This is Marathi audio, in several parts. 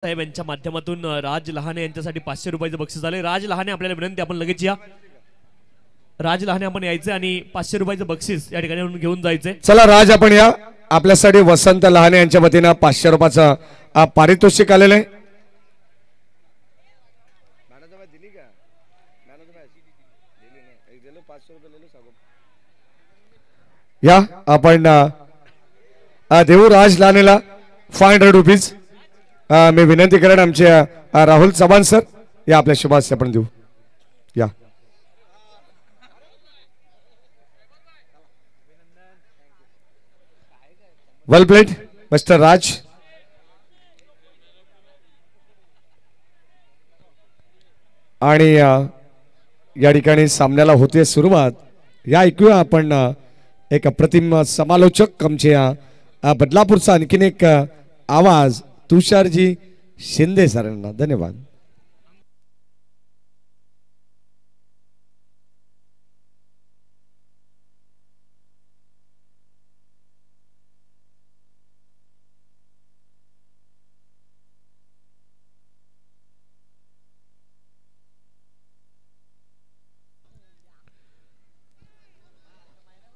साहेब यांच्या माध्यमातून राज लहाने यांच्यासाठी 500 रुपयाचं बक्षीस आले। राज लहाने आपल्याला विनंती, आपण लगेच या। राज लहाने आपण यायचे आणि 500 रुपयाचं बक्षीस या ठिकाणी घेऊन जायचे। चला राज आपण या, आपल्यासाठी वसंत लहाने यांच्या वतीने 500 रुपयाचं पारितोषिक आलेले आहे। या आपण देऊ राज लहानेला 500 रुपीज। मी विनंती करेन आमचे राहुल चव्हाण सर या आपल्या शुभास आपण देऊ या। वेल प्लेड मिस्टर राज। आणि या ठिकाणी सामन्याला होते सुरुवात। या ऐकूया आपण एक अप्रतिम समालोचक आमचे बदलापूरचा आणखीन एक आवाज तुषारजी शिंदे सरांना। धन्यवाद।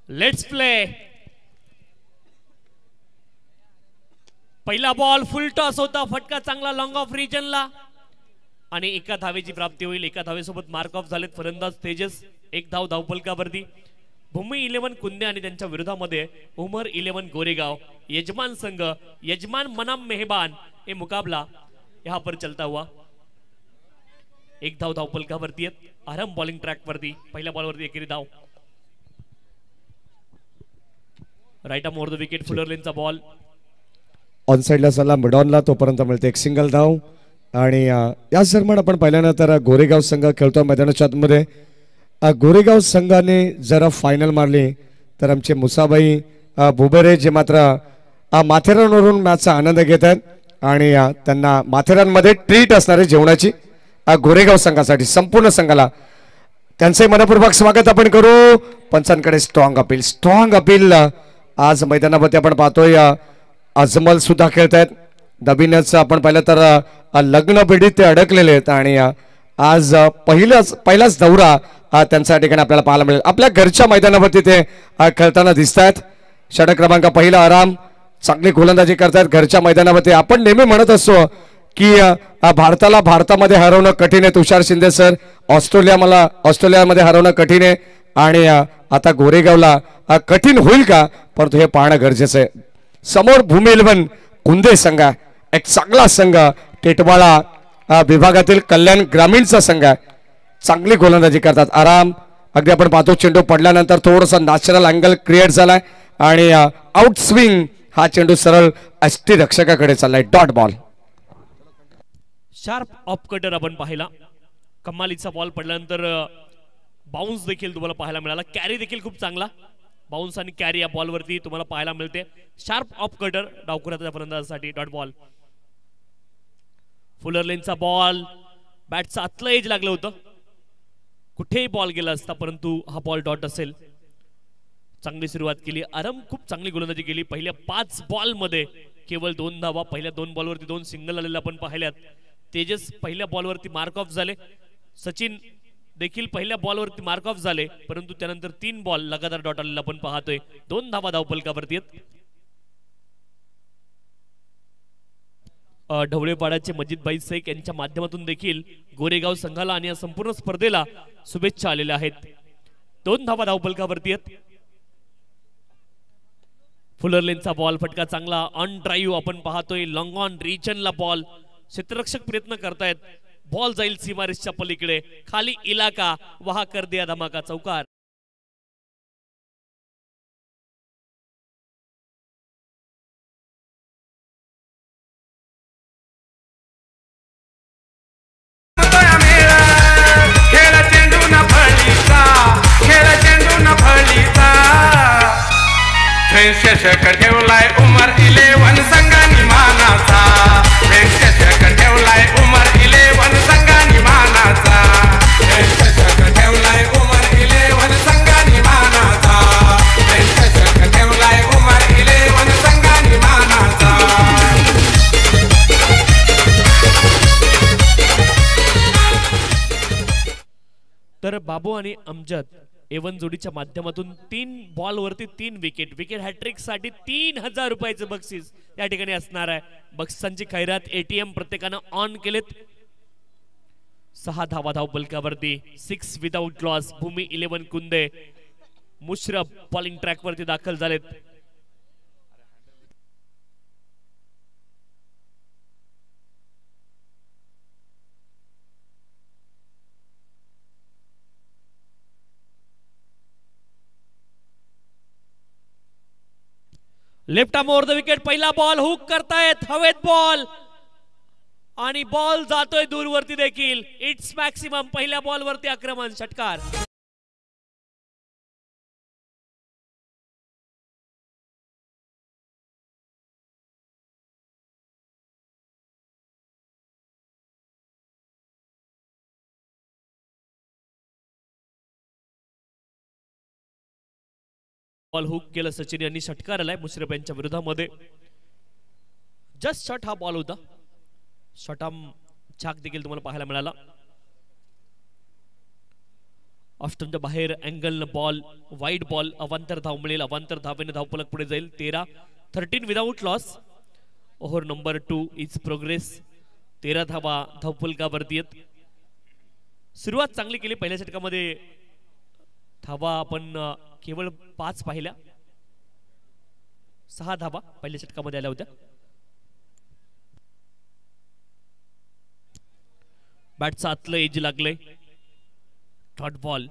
Let's play. पहिला बॉल फुल टॉस होता, फटका चांगला लॉंग ऑफ रिजनला आणि एका धावेची प्राप्ती होईल। एका धावेसोबत मार्क ऑफ झालेत फलंदाज तेजस, एक धाव धावफलकावरती। भूमी 11 कुंदे आणि त्यांच्या विरोधामध्ये उमर 11 गोरेगाव। यजमान संघ यजमान मनाम मेहबान ये मुकाबला यहाँ पर चलता हुआ। एक धाव धावफलकावरती आहेत, आरंभ बॉलिंग ट्रॅक वरती। पहिल्या बॉलवरती एकेरी धाव, right arm over the wicket. Fuller लेनचा बॉल ऑन साइडला चला मिडॉनला, तोपर्यंत मिळते एक सिंगल धाव। आणि या दरम्यान आपण पाहिल्यानंतर गोरेगाव संघ खेळतो मैदानाच्या आतमध्ये। गोरेगाव संघाने जरा फायनल मारली तर आमचे मुसाबाई बुबेरे जे मात्र माथेरानवरून मॅचचा आनंद घेत आहेत आणि त्यांना माथेरानमध्ये ट्रीट असणारे जेवणाची गोरेगाव संघासाठी संपूर्ण संघाला त्यांचे मनपूर्वक स्वागत आपण करू। पंचांकडे स्ट्रॉंग अपील आज मैदानावरती आपण पाहतोय। अजमल सुद्धा खेळत आहेत। नवीनच आपण पाहिलं तर लग्न पिढीत ते अडकलेले आहेत आणि आज पहिलाच दौरा त्यांच्या ठिकाणी आपल्याला पाहायला मिळेल। आपल्या घरच्या मैदानावरती ते खेळताना दिसत आहेत। षटक क्रमांक पहिला आराम, चांगली गोलंदाजी करतायत घरच्या मैदानावरती। आपण नेहमी म्हणत असतो की भारतामध्ये हरवणं कठीण आहे। तुषार शिंदे सर, ऑस्ट्रेलियामध्ये हरवणं कठीण आहे आणि आता गोरेगावला कठीण होईल का, परंतु हे पाहणं गरजेचं आहे। समोर भूमी 11 कुंदे संघ, एक चांगला संघ, टेटवाळा विभागातील कल्याण ग्रामीणचा संघ, चांगली गोलंदाजी करतात। आराम, अगदी आपण पाहतो चेंडू पडल्यानंतर थोडासा नॅचरल अँगल क्रिएट झालाय आणि आउट स्विंग हा चेंडू सरळ एसटी रक्षकाकडे चाललाय। Dot ball, sharp off cutter आपण पाहिला। कमालीचा बॉल पडल्यानंतर बाउन्स देखील तुम्हाला पाहायला मिळाला। कॅरी देखील खूप चांगला बाउन्स आणि कॅरी या बॉल वरती तुम्हाला पाहायला मिळते। शार्प ऑफ कटर डावखुराच्या फलंदाजासाठी डॉट बॉल। फुलर लेनचा बॉल, बॅटचा आतलं एज लागलं होतं, कुठेही बॉल गेला असता, परंतु हा बॉल डॉट असेल। चांगली सुरुवात केली आरम, खूप चांगली गोलंदाजी केली। पहिल्या 5 बॉल मध्ये केवळ 2 धावा, पहिल्या 2 बॉलवरती 2 सिंगल आलेले आपण पाहिल्यात। तेजस पहिल्या बॉलवरती मार्क ऑफ झाले, सचिन देखील पहिल्या बॉलवरती मार्क ऑफ झाले, परंतु त्यानंतर 3 बॉल लगातार डॉट आलेला आपण पाहतोय। 2 धावा धावफलकावरती आहेत। ढवळेपाड्याचे मजिदभाई शेख यांच्या माध्यमातून देखील गोरेगाव संघाला आणि या संपूर्ण स्पर्धेला शुभेच्छा आलेल्या आहेत। 2 धावा धावफलकावरती आहेत। फुलर लेनचा बॉल, फटका चांगला ऑन ड्राईव्ह आपण पाहतोय। लॉंग ऑन रिजनला बॉल, क्षेत्ररक्षक प्रयत्न करतायत, बॉल जाईल सीमारेषच्या पलीकडे, खाली इलाका वहा कर दिया धमाका, चौकार। ठेवलाय उमर 11 संघानी मानाचा, ठेवलाय उमर 11 संघानी मानाचा, ठेवलाय उमर 11 संघानी मानाचा, ठेवलाय उमर 11 संघानी मानाचा। तर बाबू आणि अमजद एवन जोडीच्या माध्यमातून 3 बॉल वरती 3 विकेट हॅट्रिक साठी 3000 रुपयाचे बक्षीस या ठिकाणी असणार आहे. बक्षिसांची खैरात एटीएम प्रत्येकानं ऑन केलेत. 6 धावा धावपलकावरती 6 विदाउट लॉस. भूमी 11 कुंदे मुश्रफ बॉलिंग ट्रॅक वरती दाखल झालेत. Left arm over the wicket. पहिला बॉल हुक करतायत हवेत बॉल आणि बॉल जातोय दूरवरती देखील. It's maximum. पहिल्या बॉल वरती आक्रमण षटकार. बॉल हुक केलं सचिन यांनी. षटकार आलाय मुश्रफ यांच्या विरोधामध्ये. जस्ट शॉट हा बॉल होता. शॉटाम झाक देखील तुम्हाला पाहायला मिळाला. ऑफस्टमच्या बाहेर अँगल बॉल वाईड बॉल. अवांतर धाव मिळेल. अवांतर धावेने धावपलक पुढे जाईल. 13 without loss. Over number 2 is progress. 13 धावा धावपलकावरती आहेत. सुरुवात चांगली केली. पहिल्या षटकामध्ये धावा आपण केवळ 5 पाहिल्या. 6 धावा पहिल्या षटकामध्ये आल्या होत्या. बॅटचं आतलं एज लागलंय. Dot ball.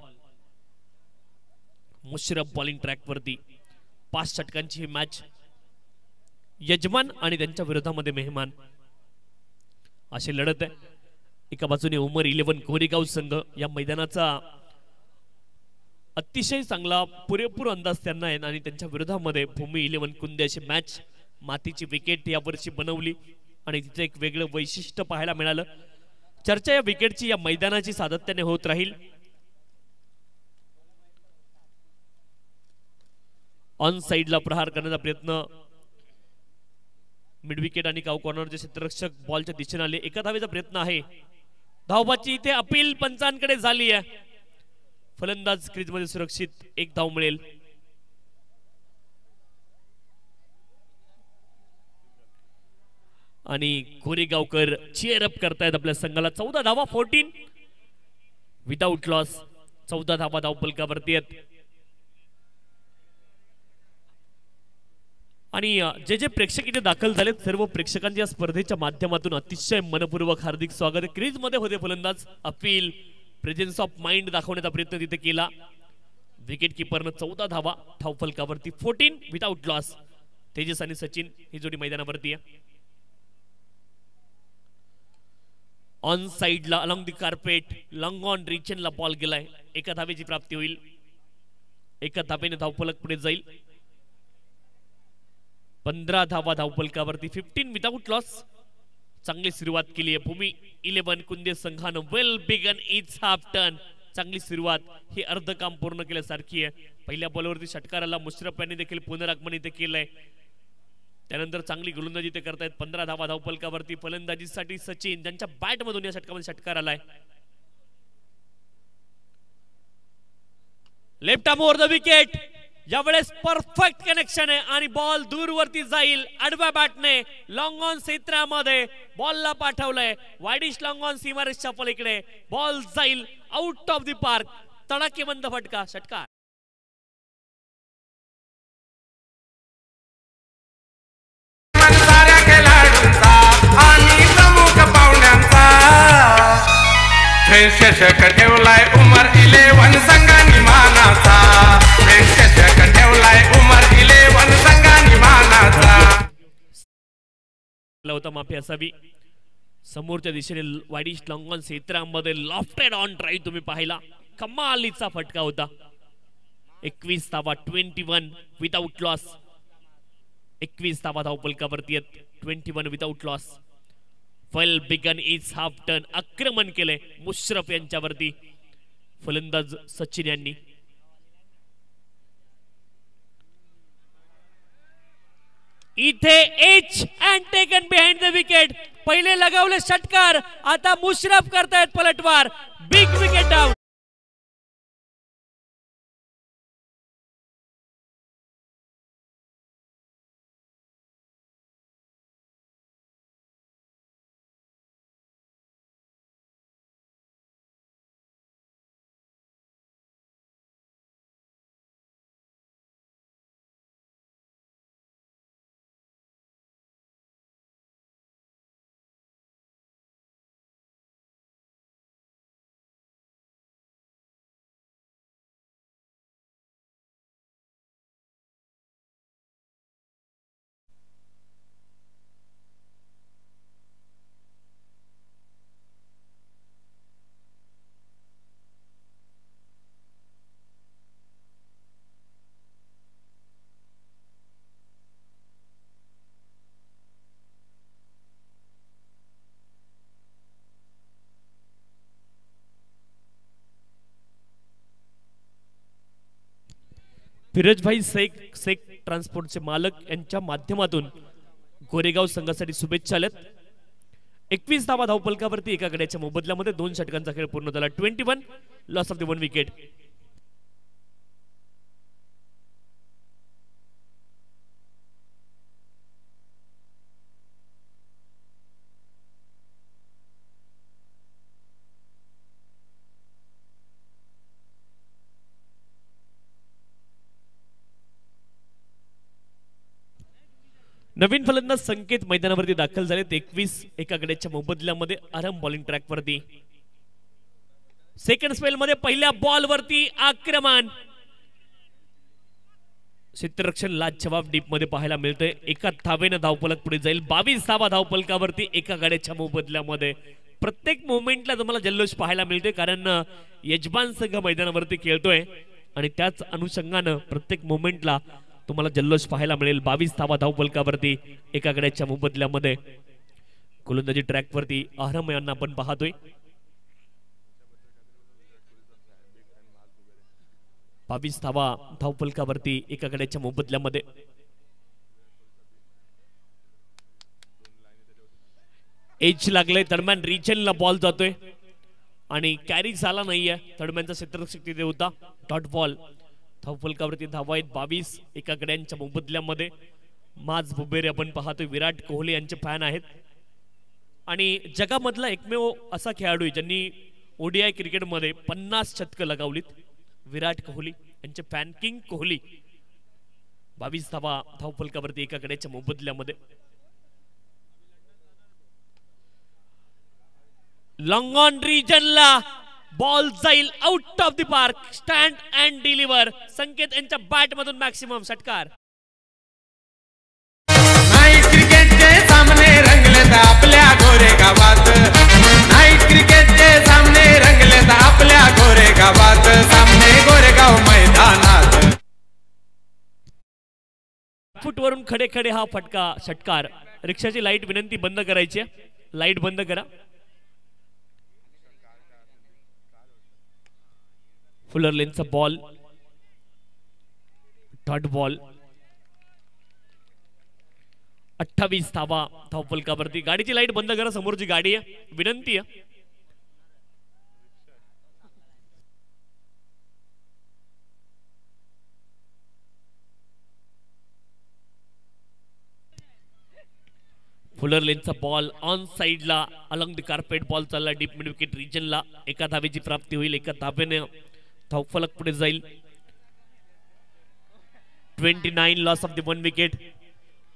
Mushraf bowling track वरती. 5 षटकांची ही मॅच. यजमान आणि त्यांच्या विरोधामध्ये मेहमान अशी लढत आहे. एका बाजूने उमर 11 कोरेगाव संघ. या मैदानाचा अतिशय चांगला पुरेपूर अंदाज त्यांना आहे आणि त्यांच्या विरोधामध्ये भूमी 11 कुंदे. अशी मॅच. मातीची विकेट यावर्षी बनवली आणि तिचं एक वेगळं वैशिष्ट्य पाहायला मिळालं. चर्चा या विकेटची या मैदानाची सातत्याने होत राहील. ऑन साइडला प्रहार करण्याचा प्रयत्न. मिड विकेट आणि काउ कॉर्नरचे क्षेत्ररक्षक बॉलच्या दिशेने आले. एका धावेचा प्रयत्न आहे. धावबाची इथे अपील पंचांकडे झाली आहे. फलंदाज क्रीज मध्ये सुरक्षित. 1 धाव मिळेल. आणि कोरेगावकर चीअर अप करतायत आपल्या संघाला. 14 धावा 14 विदाउट लॉस. 14 धावा धावपलकावरती आहेत. आणि जे प्रेक्षक इथे दाखल झालेत सर्व प्रेक्षकांच्या स्पर्धेच्या माध्यमातून अतिशय मनपूर्वक हार्दिक स्वागत. क्रीज मध्ये होते फलंदाज. अपील प्रेझेन्स ऑफ माइंड दाखवण्याचा प्रयत्न तिथे केला. विकेट किपरनं 14 धावा धावफलकावरती 14 विदाउट लॉस. तेजस आणि सचिन ही जोडी मैदानावरती आहे. ऑन साइडला along the carpet long on रिचनला बॉल गेलाय. एका धावेची प्राप्ती होईल. एका धावेने धावफलक पुढे जाईल. 15 धावा धावफलकावरती 15 विदाउट लॉस. चांगली सुरुवात केली आहे भूमी 11 कुंदे संघानं. Well begun it's half turn. चांगली सुरुवात. ही अर्ध काम पूर्ण केल्यासारखी आहे. पहिल्या बॉलवरती षटकाराला मुश्रफ यांनी देखील पुनरागमन इथे केलंय. त्यानंतर चांगली गोलंदाजी ते करतायत. 15 धावा धावपलकावरती. फलंदाजीसाठी सचिन ज्यांच्या बॅट मधून या षटकामध्ये षटकार आलाय. Left arm over the wicket. यावेळेस परफेक्ट कनेक्शन आहे आणि बॉल दूरवरती जाईल. आडव्या बॅटने लॉंग ऑन क्षेत्रामध्ये बॉलला पाठवलंय. वाईडिश लॉंग ऑन सीमारेषच्या पलीकडे बॉल जाईल आउट ऑफ द पार्क. तडाखेबंद फटका. षटकार. आणि प्रमुख पाहुण्यांचा चषक ठेवलाय उमर 11 संघानी मानाचा. चषक ठेवलाय उमर 11 संघानी मानाचा. होता माफी असावी. समोरच्या दिशेने वाईडिश लॉंग ऑन क्षेत्रामध्ये लॉफ्टेड ऑन ड्राईव्ह तुम्ही पाहिला. कमालीचा फटका होता. 21 धावा 21 विदाउट लॉस. 21 धावा धावपलकावरती आहेत. 21 without loss. Well begun is half turn. आक्रमण केले मुश्रफ यांच्यावरती फलंदाज सचिन यांनी. इथे edge and taken behind the wicket. पहिले लगावले षटकार. आता मुश्रफ करतायत पलटवार. Big wicket out. Firozbhai Shaikh ट्रान्सपोर्टचे मालक यांच्या माध्यमातून गोरेगाव संघासाठी शुभेच्छा आल्यात. 21 धावा धावफलकावरती एका गड्याच्या मोबदल्यामध्ये 2 षटकांचा खेळ पूर्ण झाला. 21 लॉस ऑफ द 1 विकेट. नवीन फलंदाज संकेत मैदानावरती दाखल झाले. 21 एका गड्याच्या मोबदल्यामध्ये आराम बॉलिंग ट्रॅक वरती. सेकंड स्पेल मध्ये पहिल्या बॉल वरती आक्रमण. क्षेत्ररक्षण लाजवाब डीप मध्ये पाहायला मिळतंय. एका धावेनं धावफलक पुढे जाईल. 22 धावा धावफलकावरती एका गड्याच्या मोबदल्यामध्ये. प्रत्येक मोमेंटला तुम्हाला जल्लोष पाहायला मिळतोय कारण यजमान संघ मैदानावरती खेळतोय आणि त्याच अनुषंगानं प्रत्येक मोमेंटला तुम्हाला जल्लोष पाहायला मिळेल. 22 धावा धावफलकावरती एका गड्याच्या मोबदल्यामध्ये. गोलंदाजी ट्रॅक वरती आरम यांना आपण पाहतोय. 22 धावा धावफलकावरती एका गड्याच्या मोबदल्यामध्ये. एज लागले दरम्यान रिजनला बॉल जातोय आणि कॅरी झाला नाहीये. दरम्यानचा क्षेत्ररक्षक तिथे होता. Dot ball. धावफलकावरती धावा आहेत 22 एका गड्यांच्या मोबदल्यामध्ये. माज बुबेरे आपण पाहतोय. विराट कोहली यांचे फॅन आहेत आणि जगामधला एकमेव असा खेळाडू ज्यांनी ओडीआय क्रिकेटमध्ये 50 शतकं लगावलीत. विराट कोहली यांचे फॅन किंग कोहली. 22 धावा धावफलकावरती एका गड्याच्या मोबदल्यामध्ये. लॉंग ऑन रिजनला बॉल जाईल out of the park. Stand and deliver. Sanket यांच्या बॅट मधून मॅक्सिमम षटकार. नाईट क्रिकेटचे सामने रंगलेत आपल्या गोरेगावात. नाईट क्रिकेटचे सामने रंगलेत आपल्या गोरेगावात. सामने गोरेगाव मैदानात. फुटवरून खडे खडे हा फटका षटकार. रिक्षाची लाईट विनंती बंद करायची. लाईट बंद करा. फुलर लेनचा बॉल. Dot ball. 28 धावा धावफलकावरती. गाडीची लाईट बंद करा. समोरची गाडी आहे. विनंती आहे. फुलर लेनचा बॉल ऑन साइडला अलॉंग द कार्पेट. बॉल चालला डीप मिड विकेट रिजनला. एका धावेची प्राप्ती होईल. एका धावेने धावफलक पुढे जाईल. 29 लॉस ऑफ द 1 विकेट.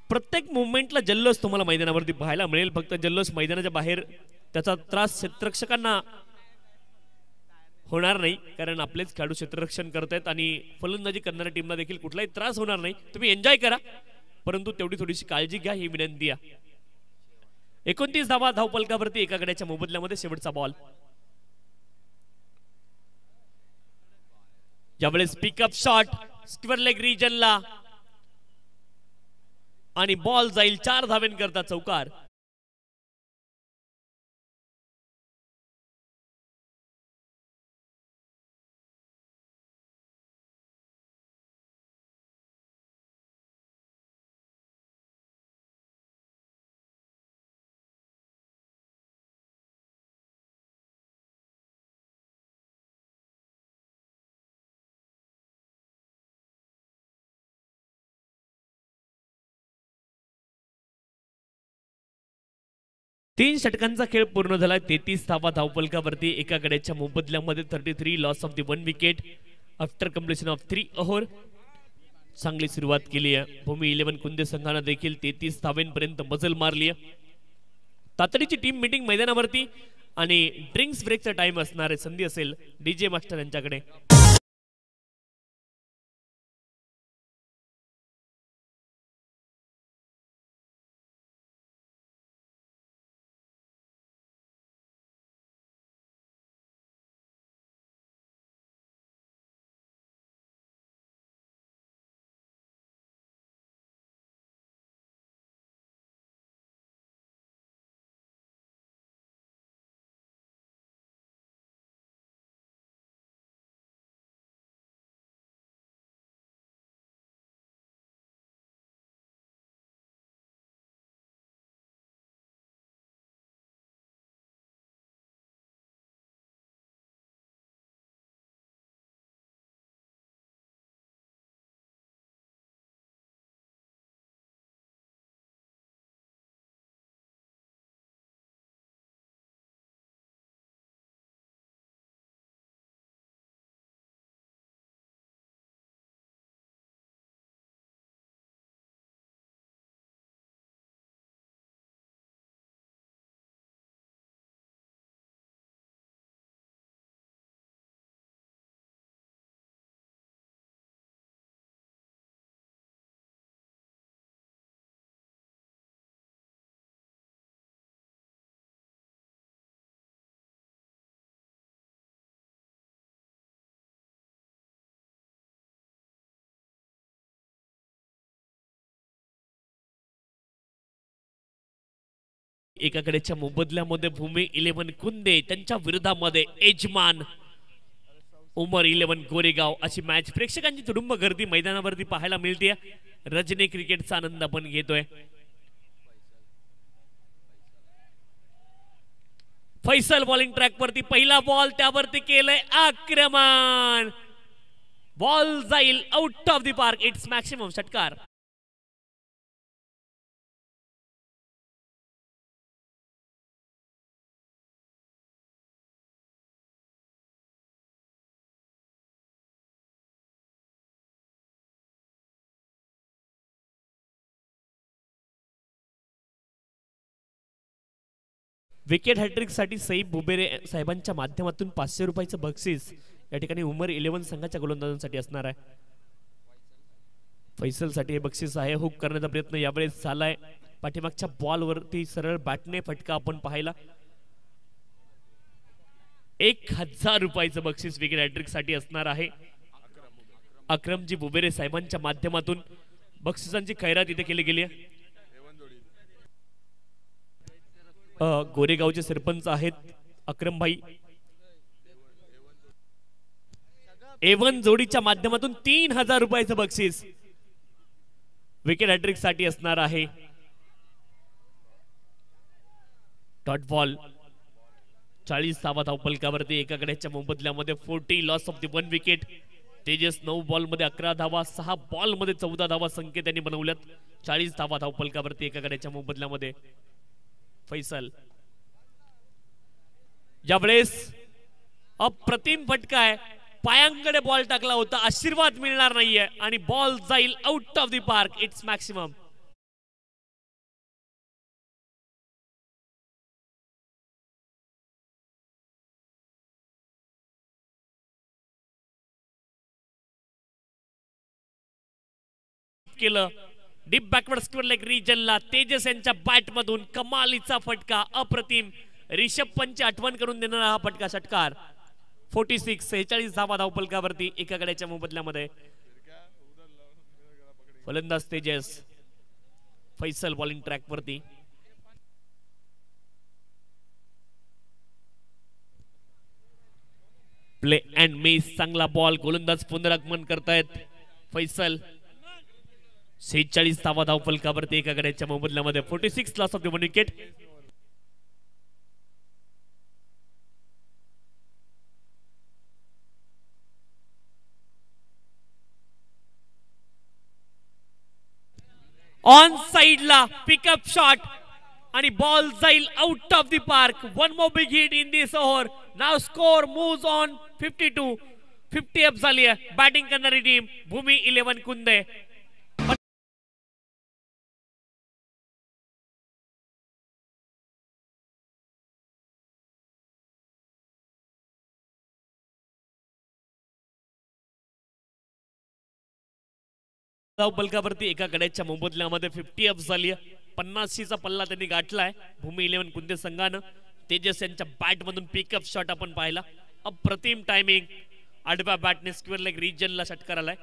प्रत्येक मुवमेंटला जल्लोष तुम्हाला मैदानावरती पाहायला मिळेल. फक्त जल्लोष मैदानाच्या बाहेर त्याचा त्रास क्षेत्ररक्षकांना होणार नाही कारण आपलेच खेळाडू क्षेत्ररक्षण करतायत आणि फलंदाजी करणाऱ्या टीमला देखील कुठलाही त्रास होणार नाही. तुम्ही एन्जॉय करा परंतु तेवढी थोडीशी काळजी घ्या ही विनंती आहे. 29 धावा धावफलकावरती एका गड्याच्या मोबदल्यामध्ये. शेवटचा बॉल. यावेळेस पिकअप शॉट स्क्वेअर लेग रिजनला आणि बॉल जाईल 4 धावेंकरता चौकार. तीन षटकांचा खेळ पूर्ण झाला. 33 धावा धावफलकावरती एका गड्याच्या मोबदल्यामध्ये. 33 loss of the 1 wicket after completion of 3 over. चांगली सुरुवात केली आहे. भूमी 11 कुंदे संघाने देखील 33 धावेंपर्यंत मजल मारली आहे. तातडीची टीम मीटिंग मैदानावरती आणि ड्रिंक्स ब्रेकचा टाइम असणार आहे. संधी असेल डीजे मास्टर यांच्याकडे. एकाकडेच्या मोबदल्यामध्ये भूमी 11 कुंदे त्यांच्या विरोधामध्ये यजमान उमर 11 गोरेगाव अशी मॅच प्रेक्षकांची तुडुंब गर्दी मैदानावरती पाहायला मिळते. रजनी क्रिकेटचा आनंद आपण घेतोय. फैसल बॉलिंग ट्रॅक वरती पहिला बॉल त्यावरती केलंय आक्रमण. बॉल जाईल out of the park. It's maximum षटकार. विकेट हॅट्रिक साठी सईब बुबेरे साहेबांच्या माध्यमातून 500 रुपयाचं बक्षीस या ठिकाणी उमर 11 संघाच्या गोलंदाजांसाठी असणार आहे. फैसल साठी हे बक्षीस आहे. हुक करण्याचा प्रयत्न यावेळेस झालाय. पाठीमागच्या बॉल वरती सरळ बॅटने फटका आपण पाहिला. 1000 रुपयाचं बक्षीस विकेट हॅट्रिक साठी असणार आहे. अक्रमजी बुबेरे साहेबांच्या माध्यमातून बक्षिसांची खैरात इथे केली गेली आहे. गोरेगावचे सरपंच आहेत अक्रमभाई. एवन जोडीच्या माध्यमातून 3000 रुपयाचं बक्षीस विकेट हॅट्रिक साठी असणार आहे. डॉट बॉल 40 धावा धावफलकावरती. एकाकडेच्या मोबदल्यामध्ये 40 loss of the 1 wicket. Tejas 9 ball मध्ये 11 धावा, 6 बॉल मध्ये 14 धावा संख्या त्यांनी बनवल्यात. 40 धावा धावफलकावरती एकाकडेच्या मोबदल्यामध्ये. फैसल यावेळेस अप्रतिम फटका आहे. पायांकडे बॉल टाकला होता. आशीर्वाद मिळणार नाहीये आणि बॉल जाईल out of the park. It's maximum. केलं डीप बॅकवर्ड स्क्वेअर लेग रिजनला तेजस यांच्या बॅट मधून कमालीचा फटका. अप्रतिम. रिषभ पंच आठवण करून देणारा हा फटका. षटकार. 46 धावा धावफलकावरती एकाकडेच्या मोबदल्यामध्ये. फलंदाज तेजस. फैसल बॉलिंग ट्रॅक वरती. Play and miss. चांगला बॉल. गोलंदाज पुनरागमन करतायत. फैसल 46 धावा धावफलकावरती एकाकडेच्या मोबदल्यामध्ये. 46 loss of the 1 wicket. On साइडला पिकअप शॉट आणि बॉल जाईल out of the park. 1 more big hit in this over. Now score moves on 52. 50 up झाली आहे. बॅटिंग करणारी टीम भूमी 11 कुंदे. धावफलकावरती एकाकडेच्या मोबदल्यामध्ये 50 अप झाली आहे. 50चा पल्ला त्यांनी गाठलाय भूमी 11 कुंदे संघानं. तेजस यांच्या बॅट मधून पिकअप शॉट आपण पाहिला. अप्रतिम टायमिंग. आडव्या बॅटने स्क्वेअर लेग रिजनला षटकार आलाय.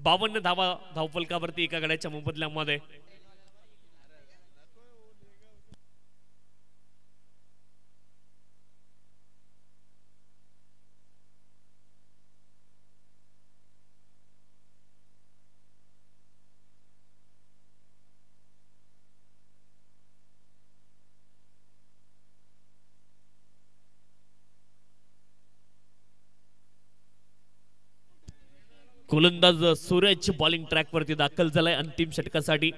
52 धावा धावफलकावरती एकाकडेच्या मोबदल्यामध्ये. गोलंदाज सूरज बॉलिंग ट्रॅक वरती दाखल झालाय अंतिम षटकासाठी.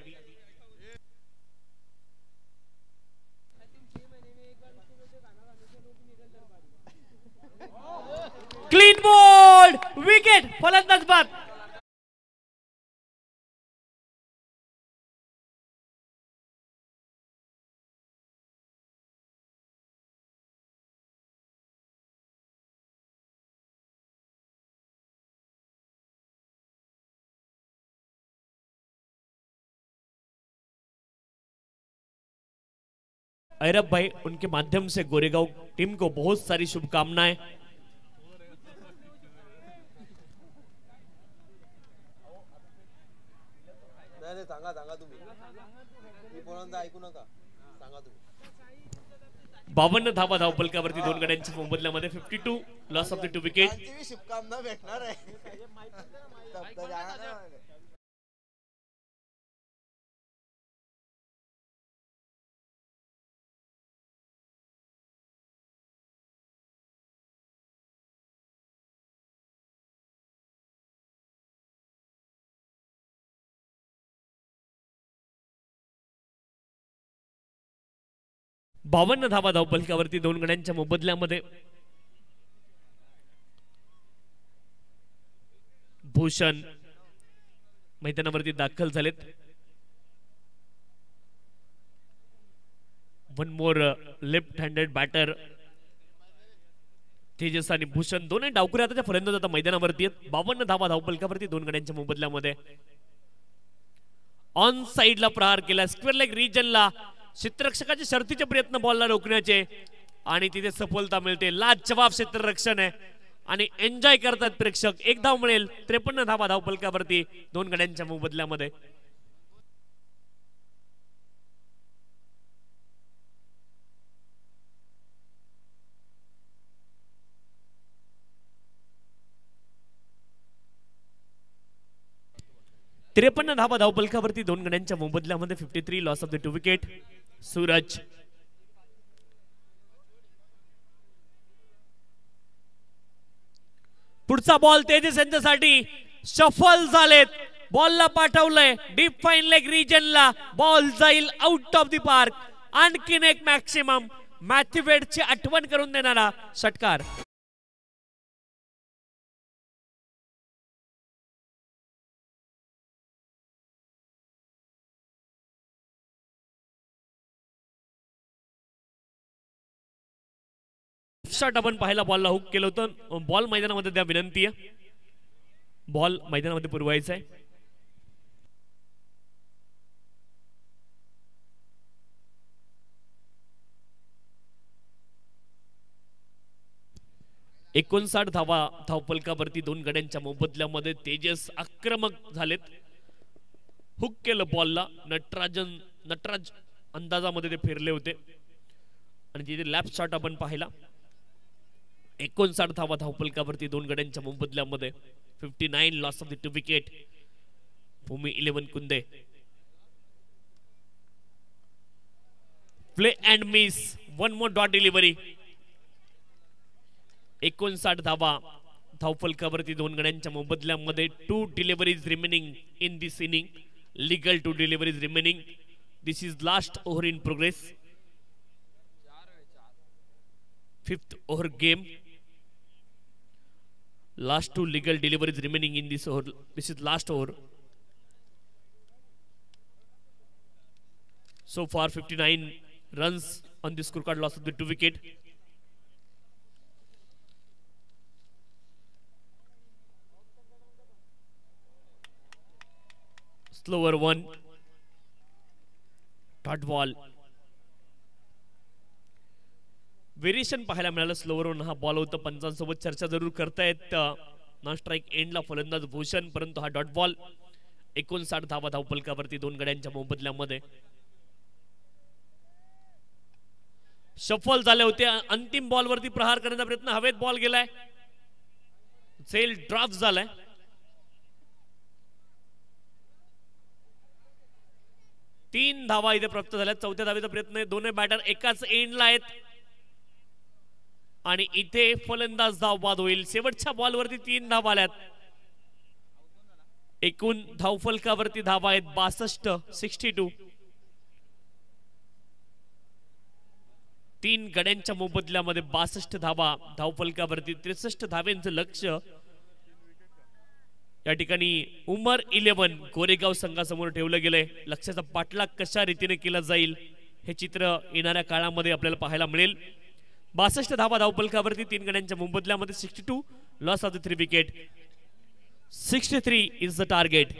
Clean ball. विकेट. फलंदाज बाद. ऐरब भाई उनके माध्यम से गोरेगांव टीम को बहुत सारी शुभकामनाएं. सांगा तुम्ही. मी बोलणं ऐकू नका. सांगा तुम्ही. 52 धावा धावफलकावरती दोन गड्यांच्या मोबदल्यामध्ये 52 लॉस ऑफ द 2 विकेट. शुभकामना भेटणार आहे. बावन्न धावा धावफलकावरती दोन गड्यांच्या मोबदल्यामध्ये. भूषण मैदानावरती दाखल झालेत. One more left handed batter Tejas आणि भूषण दोन्ही डावखुरे आताच्या फलंदाज आता मैदानावरती आहेत. 52 धावा धावफलकावरती दोन गड्यांच्या मोबदल्यामध्ये. ऑन साइडला प्रहार केला स्क्वेअर लेग रिजनला. क्षेत्ररक्षकाचे शर्तीचे प्रयत्न बॉलला रोखण्याचे आणि तिथे सफलता मिळते. लाजवाब क्षेत्ररक्षण आहे आणि एन्जॉय करतात प्रेक्षक. एक धाव मिळेल. 53 धावा धावफलकावरती दोन गड्यांच्या मोबदल्यामध्ये. त्रेपन्न धावा धावफलकावरती दोन गड्यांच्या मोबदल्यामध्ये 53 loss of the 2 wicket. Suraj पुढचा बॉल तेजस यांच्यासाठी सफल झालेत. बॉलला पाठवलंय डीप फाईन लेग रिजनला. बॉल जाईल आउट ऑफ द पार्क. आणखीन एक मॅक्सिमम मॅथ्यू वेडची आठवण करून देणारा षटकार. शॉट आपण पाहिला. बॉलला हुक केलं होतं. बॉल मैदानामध्ये द्या विनंती आहे. बॉल मैदानामध्ये पुरवायचा आहे. एकोणसाठ धावा धावफलकावरती दोन गड्यांच्या मोबदल्यामध्ये. तेजस आक्रमक झालेत. हुक केलं बॉलला. नटराज अंदाजामध्ये ते फिरले होते आणि तिथे लॅप शॉट आपण पाहिला. 59 धावा धावफलकावरती दोन गड्यांच्या मोबदल्यामध्ये. 59 loss of the 2 wicket. Bhumi 11 Kunde. Play and miss. One more dot delivery. 59 धावा धावफलकावरती दोन गड्यांच्या मोबदल्यामध्ये. 2 deliveries remaining in this inning. Legal 2 deliveries remaining. This is last over in progress. 5th over game. Last 2 legal deliveries remaining in this over. This is last over. So far 59 runs on the scorecard. Loss of the 2 wicket. Slower one. Dot ball. Variation पाहायला मिळालं. स्लोवरवर हा बॉल होता. पंचांसोबत चर्चा जरूर करतायत. नॉन स्ट्राईक एंडला फलंदाज भूषण, परंतु हा डॉट बॉल. 59 धावा धावफलकावरती दोन गड्यांच्या मोबदल्यामध्ये. सफल झाले होते. अंतिम बॉलवरती प्रहार करण्याचा प्रयत्न. हवेत बॉल गेलाय. सेल ड्राफ्ट झालाय. तीन धावा इथे प्राप्त झाल्या. चौथ्या धावेचा प्रयत्न. दोन्ही बॅटर एकाच एंडला आहेत आणि इथे फलंदाज धाव बाद होईल. शेवटच्या बॉलवरती 3 धावा आल्यात. एकूण धावफलकावरती धावा आहेत 62. 62. 3 गड्यांच्या मोबदल्यामध्ये 62 धावा धावफलकावरती. 63 धावेंचं लक्ष या ठिकाणी उमर 11 गोरेगाव संघासमोर ठेवलं गेलंय. लक्ष्याचा पाठलाग कशा रीतीने केला जाईल हे चित्र येणाऱ्या काळामध्ये आपल्याला पाहायला मिळेल. 62 धावा धावफलकावरती 3 गड्यांच्या मोबदल्यामध्ये. 62 loss of the 3 wicket. 63 is the target.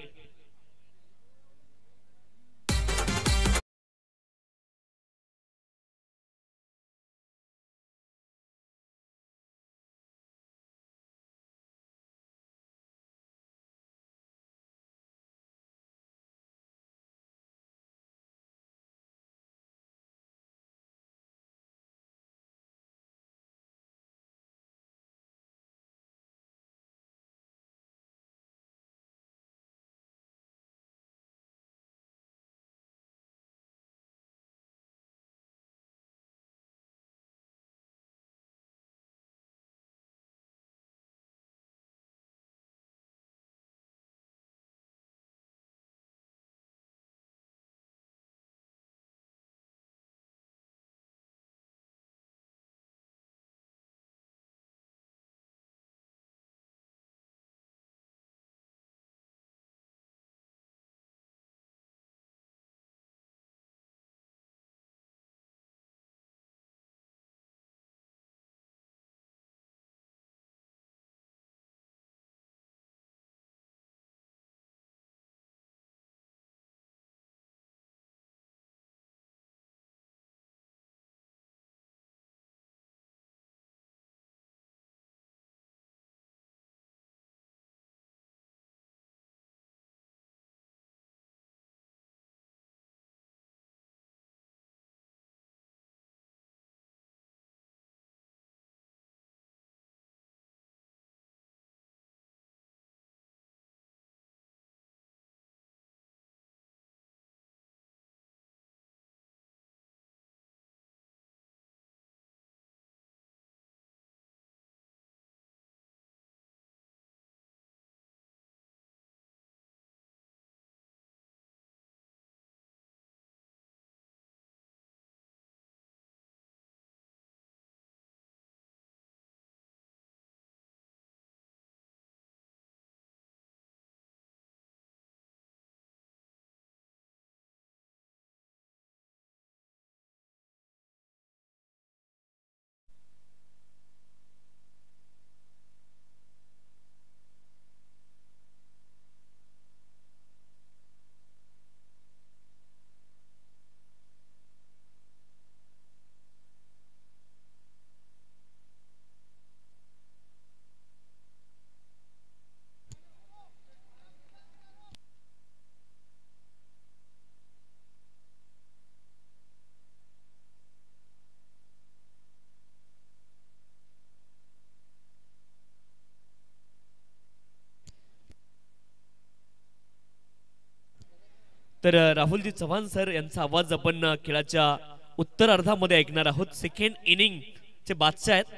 तर राहुलजी चव्हाण सर यांचा आवाज आपण खेळाच्या उत्तर अर्धामध्ये ऐकणार आहोत. सेकंड इनिंग चे बादशाह आहेत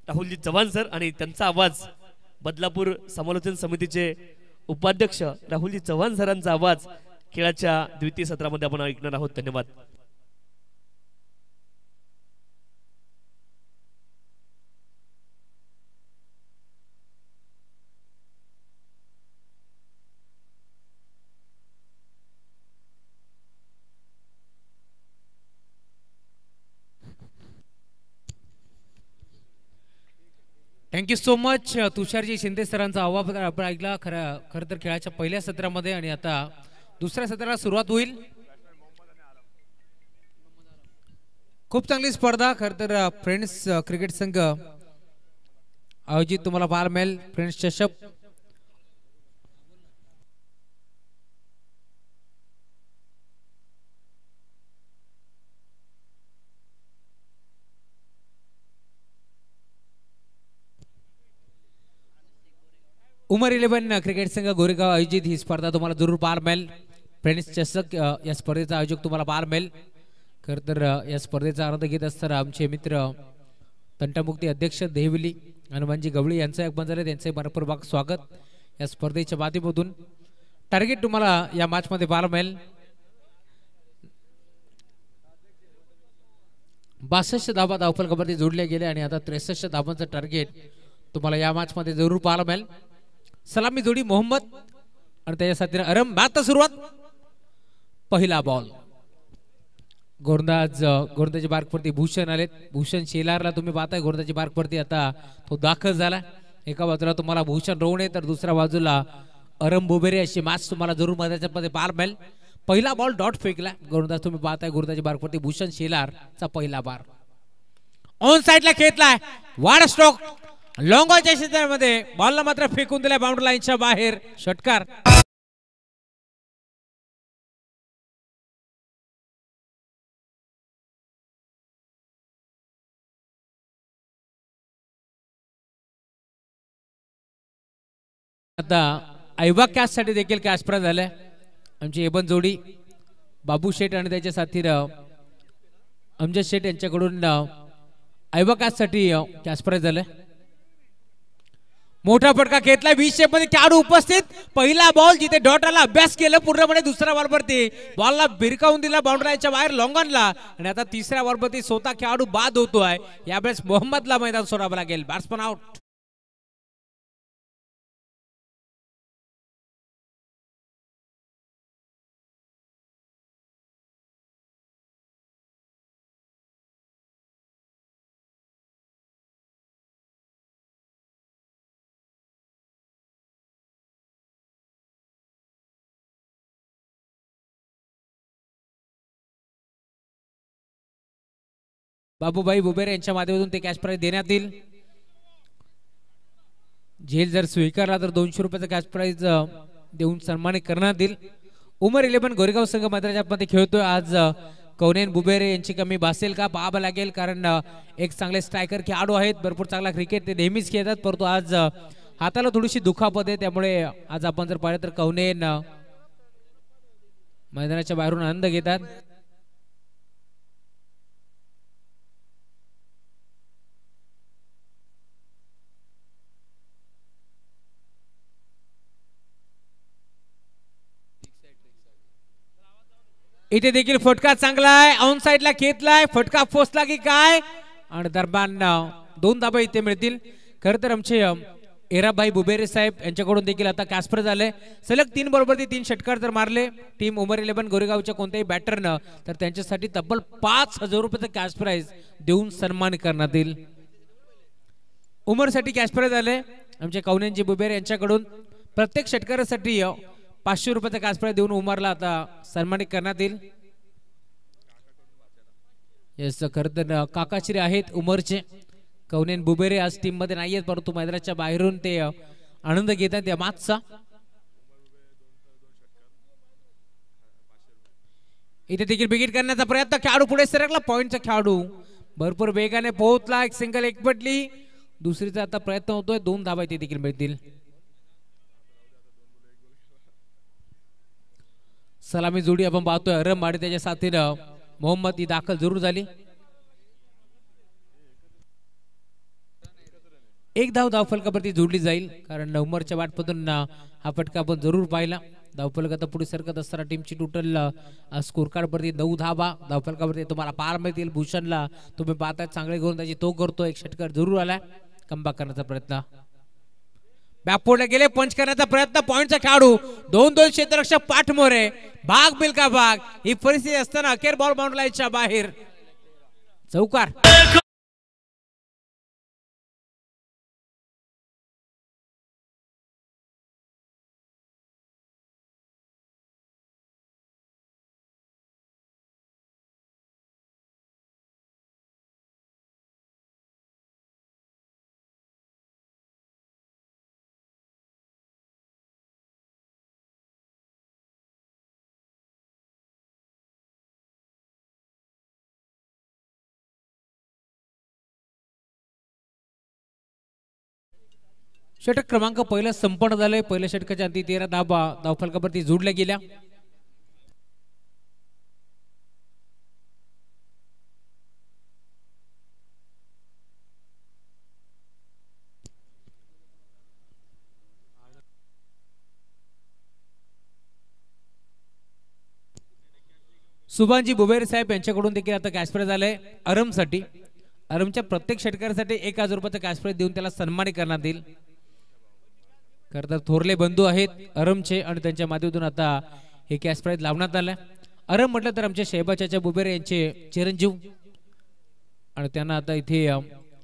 राहुलजी चव्हाण सर आणि त्यांचा आवाज बदलापूर समालोचन समितीचे उपाध्यक्ष राहुलजी चव्हाण सरांचा आवाज खेळाच्या द्वितीय सत्रामध्ये आपण ऐकणार आहोत. धन्यवाद. थँक्यू सो मच तुषारजी शिंदे सरांचा आवाज आपण ऐकला. खरं तर खेळाच्या पहिल्या सत्रामध्ये आणि आता दुसऱ्या सत्राला सुरुवात होईल. खूप चांगली स्पर्धा खरं तर फ्रेंड्स क्रिकेट संघ आयोजित तुम्हाला पाहायला मिळेल. फ्रेंड्स चषक उमर 11 क्रिकेट संघ गोरेगाव आयोजित ही स्पर्धा तुम्हाला जरूर पाहायला मिळेल. फ्रेंड्स चषक या स्पर्धेचा आयोजक तुम्हाला पाहायला मिळेल. खरं तर या स्पर्धेचा आनंद घेत असताना आमचे मित्र तंटामुक्ती अध्यक्ष देहविली हनुमानजी गवळी यांचं एक बंद त्यांचे मनपूर्वक स्वागत या स्पर्धेच्या माध्यमातून. टार्गेट तुम्हाला या मॅच मध्ये पाहायला मिळेल 62 धावा धावफलकावरती जोडल्या गेल्या आणि आता 63 धावांचं टार्गेट तुम्हाला या मॅच मध्ये जरूर पाहायला मिळेल. सलामी जोडी मोहम्मद आणि त्याच्या साथीने अरम. आता सुरुवात पहिला बॉल गोलंदाजी बारकवरती भूषण आलेत. भूषण शेलारला तुम्ही पाहताय गोलंदाजी बारकवरती आता तो दाखल झाला. एका बाजूला तुम्हाला भूषण रोवणे तर दुसऱ्या बाजूला अरम बुबेरे अशी मॅच तुम्हाला जरूर मध्ये पाहायला मिळेल. पहिला बॉल डॉट फेकला गोलंदाज तुम्ही पाहताय गोलंदाजी बारकवरती भूषण शेलारचा पहिला बार ऑन साइडला खेचलाय. वाड स्ट्रोक लॉंगॉच्या क्षेत्रामध्ये बॉलला मात्र फेकून दिलाय बाउंड्री लाईनच्या बाहेर. षटकार आता ऐवा कॅच साठी देखील कॅच प्राइज झालाय. आमची एबन जोडी बाबू शेठ आणि त्याच्या साथी अमजद शेठ यांच्याकडून ऐवा कॅच साठी कॅच प्राइज झालाय. मोठा फटका घेतला 20 मध्ये खेळाडू उपस्थित. पहिला बॉल जिथे डॉट आला अभ्यास केला पूर्णपणे. दुसऱ्या बॉलवरती बॉलला भिरकावून दिला बाउंड्रीच्या बाहेर लॉंगॉनला आणि आता तिसऱ्या बॉलवरती स्वतः खेळाडू बाद होतोय. यावेळेस मोहम्मदला मैदान सोडावं लागेल. Batsman out. बाबूभाई बुबेरे यांच्या माध्यमातून ते कॅश प्राइज देण्यात येईल. झेल जर स्वीकारला तर 200 रुपयाचा कॅश प्राइज देऊन सन्मानित करण्यात येईल. उमर 11 गोरेगाव संघ मैदानामध्ये खेळतोय. आज कौनेन बुबेरे यांची कमी भासेल का पाहावं लागेल कारण एक चांगले स्ट्रायकर खेळाडू आहेत. भरपूर चांगला क्रिकेट ते नेहमीच खेळतात परंतु आज हाताला थोडीशी दुखापत आहे त्यामुळे आज आपण जर पाहिलं तर कौनेन मैदानाच्या बाहेरून आनंद घेतात. इथे देखील फटका चांगला आहे. ऑन साइडला खेचलाय. फटका पोचला की काय आणि दरम्यान 2 धाबा इथे मिळतील. खर तर आमचे एराभाई बुबेरे साहेब यांच्याकडून देखील आता कॅच प्राइज झाले. सलग 3 बॉलवरती 3 षटकार जर मारले टीम उमर 11 गोरेगावच्या कोणत्याही बॅटरनं तर त्यांच्यासाठी तब्बल 5000 रुपयाचा कॅश प्राइज देऊन सन्मान करण्यात येईल. उमरसाठी कॅश प्राइज आले आमचे कौनेनजी बुबेरे यांच्याकडून. प्रत्येक षटकारासाठी 500 रुपयाचा कॅश प्राइज देऊन उमरला आता सन्मानित करण्यात येईल. यस खरं तर काकाश्री आहेत उमरचे. कौनेन बुबेरे आज टीम मध्ये नाहीयेत परंतु मैदानाच्या बाहेरून ते आनंद घेतात या मॅचचा. इथे देखील विकेट करण्याचा प्रयत्न. खेळाडू पुढे सरकला. पॉइंटचा खेळाडू भरपूर वेगाने पोहोचला. एक सिंगल एक पडली. दुसरीचा आता प्रयत्न होतोय. 2 धाबा इथे देखील मिळतील. सलामी जोडी आपण पाहतोय अरम आणि त्याच्या साथीनं मोहम्मद ही दाखल जरूर झाली. एक धाव धावफलकावरती जोडली जाईल कारण नवंबरच्या वाटपातून हा फटका आपण जरूर पाहिला. धावफलक आता पुढे सरकत असताना टीमची टोटल स्कोर कार्ड वरती 9 धावा धावफलकावरती तुम्हाला पार मिळतील. भूषणला तुम्ही पाहताय चांगले गोलंदाजी तो करतो. एक षटकार जरूर आलाय. कमबॅक करण्याचा प्रयत्न बॅकफुटला गेले पंच करण्याचा प्रयत्न पॉइंटचा खेळाडू 2-2 क्षेत्ररक्षक पाठमोरे भाग बिलका भाग ही परिस्थिती असताना अखेर बॉल बाउंड्री लाईनच्या बाहेर चौकार. षटक क्रमांक पहिला संपन्न झालंय. पहिल्या षटकाच्या अंती 13 धावा धावफलकावरती जोडल्या गेल्या. सुभानजी बुबेर साहेब यांच्याकडून देखील आता कॅश प्राइज आलंय अरमसाठी. अरमच्या प्रत्येक षटकारासाठी 1000 रुपयाचा कॅश प्राइज देऊन त्याला सन्मानित करण्यात येईल. खरं तर थोरले बंधू आहेत अरमचे आणि त्यांच्या माध्यमातून आता हे कॅश प्राइज लावण्यात आलं. अरम म्हटलं तर आमचे शहबाज चाचा बुबेरे यांचे चिरंजीव आणि त्यांना आता इथे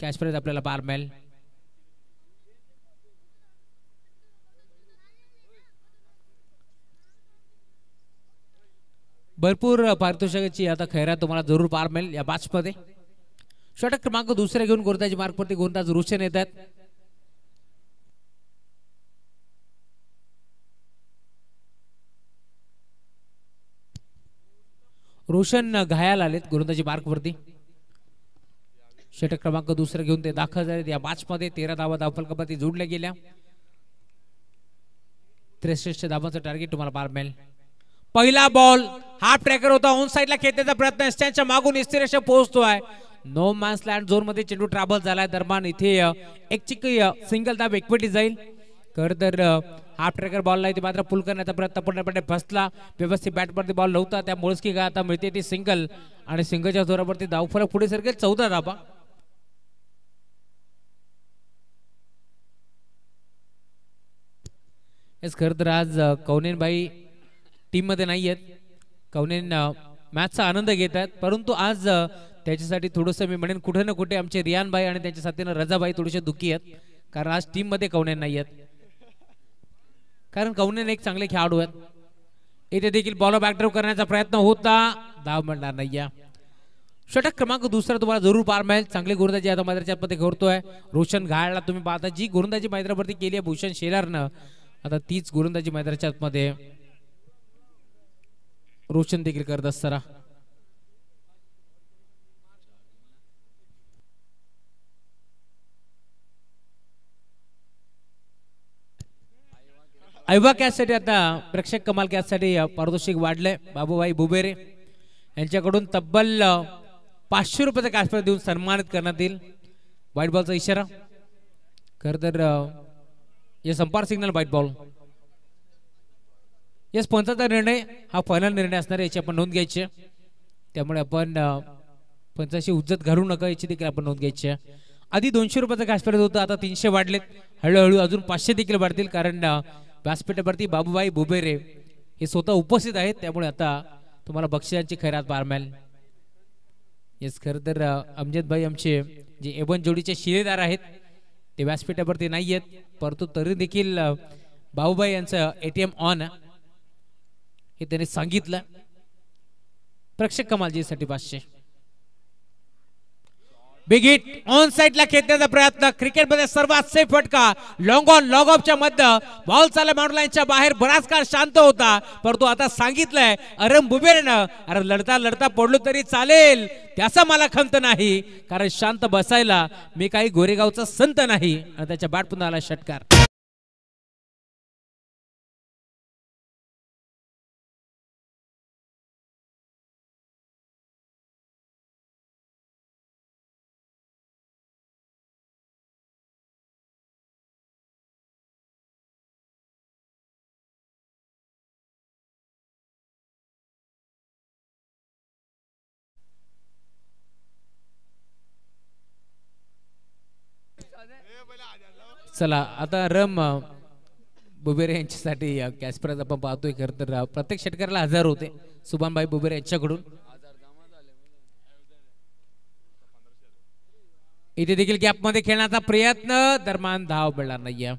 कॅश प्राइज आपल्याला पार मिळेल. भरपूर पारितोषिकाची आता खैरात तुम्हाला जरूर पार मिळेल या मॅच मध्ये. षटक क्रमांक दुसरे घेऊन गोलंदाजी मार्गवरती गोलंदाज रोशन येतात. रोशन घायल आलेत गोलंदाजी मार्गवरती. षटक क्रमांक दुसरे घेऊन ते दाखल झालेत या मॅच मध्ये. 13 धावा धावफलकावरती जोडल्या गेल्या. 63 धावांचं टार्गेट तुम्हाला पार मिळेल. पहिला बॉल हाफ ट्रॅकर होता. ऑन साइडला खेळण्याचा प्रयत्न स्टँडच्या मागून स्थिरेश पोहोचतोय. नो मॅन्स लँड झोन मध्ये चेंडू ट्रॅव्हल झालाय. दरम्यान इथे एक चिक्की सिंगल धाव एकवटी जाईल. खरं तर हाफ ट्रॅकर बॉलला इथे मात्र पुल करण्याचा प्रयत्न पूर्णपणे फसला. व्यवस्थित बॅटवरती बॉल नव्हता त्यामुळेच की काय आता मिळते ती सिंगल आणि सिंगलच्या जोरावरती धावफलक पुढे सरकेल 14 धावा. खरं तर आज कौनेनबाई टीम मध्ये नाही आहेत. कौनेन मॅचचा आनंद घेत आहेत परंतु आज त्याच्यासाठी थोडंसं मी म्हणेन कुठे ना कुठे आमचे रियान भाई आणि त्यांच्या साथीनं रजाबाई थोडेसे दुःखी आहेत कारण आज टीम मध्ये कौनेन नाही आहेत. कारण कौनेन एक चांगले खेळाडू आहेत. इथे देखील बॉल बॅकड्रॉप करण्याचा प्रयत्न होता. धाव मिळणार नाही. षटक क्रमांक दुसरा तुम्हाला जरूर पार मिळेल. चांगली गोलंदाजी आता मैदानाच्या मध्ये करतोय रोशन घायला. तुम्ही पाहता जी गोलंदाजी मैदानावरती केली आहे भूषण शेलारनं आता तीच गोलंदाजी मैदानाच्या मध्ये रोशन देखील करत असताना. ऐवा कॅचसाठी आता प्रेक्षक कमाल कॅचसाठी पारितोषिक वाढलंय. बाबूभाई बुबेरे यांच्याकडून तब्बल 500 रुपयाचा कॅश प्राइज देऊन सन्मानित करण्यात येईल. व्हाईट बॉलचा इशारा. खरं तर या संपार सिग्नल व्हाईट बॉल. यस पंचाचा निर्णय हा फायनल निर्णय असणार याची आपण नोंद घ्यायची. त्यामुळे आपण पंचाची उज्जत घालू नका याची देखील आपण नोंद घ्यायची. आधी 200 रुपयाचा कॅश प्राइज होता आता 300 वाढलेत. हळूहळू अजून 500 देखील वाढतील कारण व्यासपीठावरती बाबूभाई बुबेरे हे स्वतः उपस्थित आहेत त्यामुळे आता तुम्हाला बक्षिसांची खैरात पार मिळेल. येस खरं तर अमजद भाई आमचे जे एवन जोडीचे शिलेदार आहेत ते व्यासपीठावरती नाही आहेत परंतु तरी देखील बाबूभाई यांचं ATM ऑन हे त्यांनी सांगितलं. प्रेक्षक कमालजीसाठी 500. बिग हिट ऑन साइडला खेळण्याचा प्रयत्न. क्रिकेटमध्ये सर्वात सेफ फटका. लॉंग ऑन लॉग ऑफच्या मध्ये बॉल चालला बाउंड्री लाईनच्या बाहेर. बराच काळ शांत होता परंतु आता सांगितलंय अरम बुबेरेनं अरे लढता लढता पडलो तरी चालेल त्याचा मला खंत नाही कारण शांत बसायला मी काही गोरेगावचा संत नाही. आणि त्याच्या बॅट पुन्हा आला षटकार. चला आता बुबेरे यांच्यासाठी कॅश प्राइज आपण पाहतोय. खरं तर प्रत्येक षटकाराला 1000 होते सुभानभाई बुबेरे यांच्याकडून. इथे देखील गॅप मध्ये खेळण्याचा प्रयत्न दरम्यान धाव मिळणार नाहीये.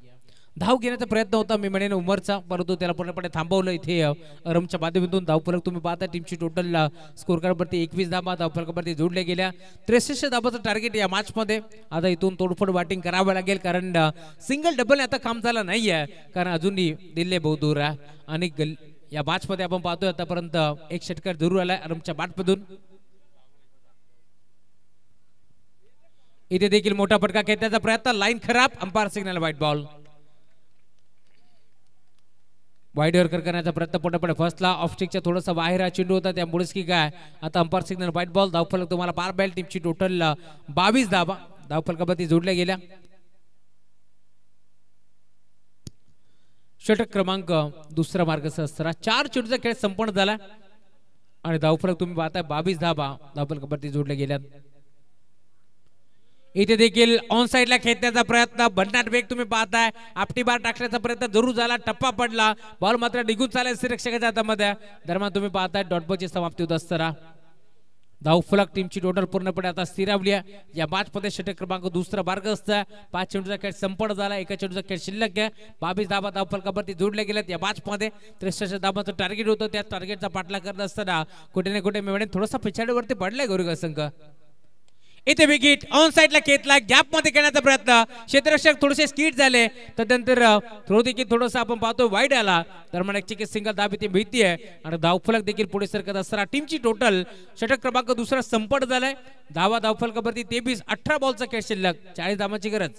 धाव घेण्याचा प्रयत्न होता मी म्हणेन उमरचा, परंतु त्याला पूर्णपणे थांबवलं. इथे अरमच्या माध्यमातून धावफलक तुम्ही पाहता टीमची टोटल स्कोर कार्डवरती 21 धावा धावफलकावरती जोडल्या गेल्या. 63 धावाचं टार्गेट या मॅच मध्ये. आता इथून तोडफोड बॅटिंग करावं लागेल कारण सिंगल डबल आता काम झालं नाहीये, कारण अजूनही दिल्ली बहुदूर आणि या मॅच मध्ये आपण पाहतोय आतापर्यंत एक षटकार जरूर आलाय अरमच्या बॅटमधून. इथे देखील मोठा फटका खेळण्याचा प्रयत्न, लाईन खराब, umpire signal white ball. Wide yorker करण्याचा प्रयत्न पूर्णपणे फसला. ऑफ स्टिकच्या थोडासा बाहेर हा चेंडू होता, त्यामुळेच की काय आता अंपायर सिग्नल व्हाईट बॉल. धावफलक तुम्हाला पार मिळेल. टीमची टोटल 22 धावा धावफलकावरती जोडल्या गेल्या. षटक क्रमांक दुसरा मार्गस्थ असताना 4 चेंडूचा खेळ संपन्न झाला आणि धावफलक तुम्ही पाहताय 22 धावा धावफलकावरती जोडल्या गेल्या. इथे देखील ऑन साइडला खेचण्याचा प्रयत्न, भन्नाट वेग तुम्ही पाहताय. आपटी बार टाकण्याचा प्रयत्न जरूर झाला, टप्पा पडला, बॉल मात्र निघून चालेल निरीक्षकाच्या हातामध्ये. दरम्यान तुम्ही पाहताय डॉटबॉलची समाप्ती होत असताना धावफलक टीमची टोटल पूर्णपणे आता स्थिरावली आहे. या मॅच मध्ये षटक क्रमांक दुसरा मार्ग असता. 5 चेंडूचा खेळ संपन्न झाला, एका चेंडूचा खेळ शिल्लक आहे. 22 धावा धावफलकावरती जोडल्या गेल्यात. या मॅच मध्ये 63 धावांचं टार्गेट होतं, त्या टार्गेटचा पाठलाग करत असताना कुठे ना कुठे मी म्हणेन थोडासा पिछाडीवरती पडलाय गोरेगाव संघ. इथे विकेट ऑन साइडला घेतला, गॅप मध्ये खेळण्याचा प्रयत्न, क्षेत्ररक्षक थोडेसे स्किट झाले, त्यानंतर थ्रो देखील थोडंसं आपण पाहतो वाईड आला. दरम्यान एक सिंगल धाव इथे मिळते आणि धावफलक देखील पुढे सरकत असताना टीमची टोटल षटक क्रमांक दुसरा संपन्न झालाय. धावा धावफलकावरती 23, 18 बॉलचा खेळ शिल्लक, 40 धावांची गरज.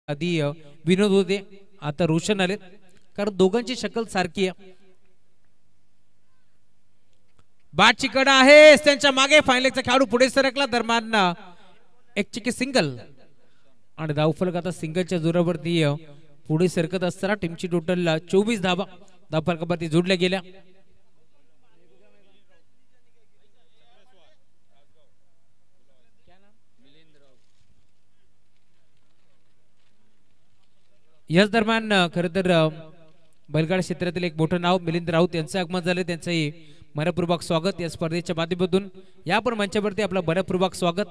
आधी विनोद होते, आता रोशन आले, कारण दोघांची शक्ल सारखी आहे. बॅटची कडा आहे, त्यांच्या मागे फायनलचा खेळाडू पुढे सरकला. दरम्यान एक चिकी सिंगल आणि धावफलक आता सिंगलच्या जोरावरती पुढे सरकत असताना टीमची टोटल 24 धावा धावफलकावरती जोडल्या गेल्या. याच दरम्यान खरं तर बैलगाडा क्षेत्रातील एक मोठं नाव मिलिंद राऊत यांचं आगमन झालं. त्यांचंही मनपूर्वक स्वागत या स्पर्धेच्या माध्यमातून. या पण मंचावरती आपलं मनपूर्वक स्वागत.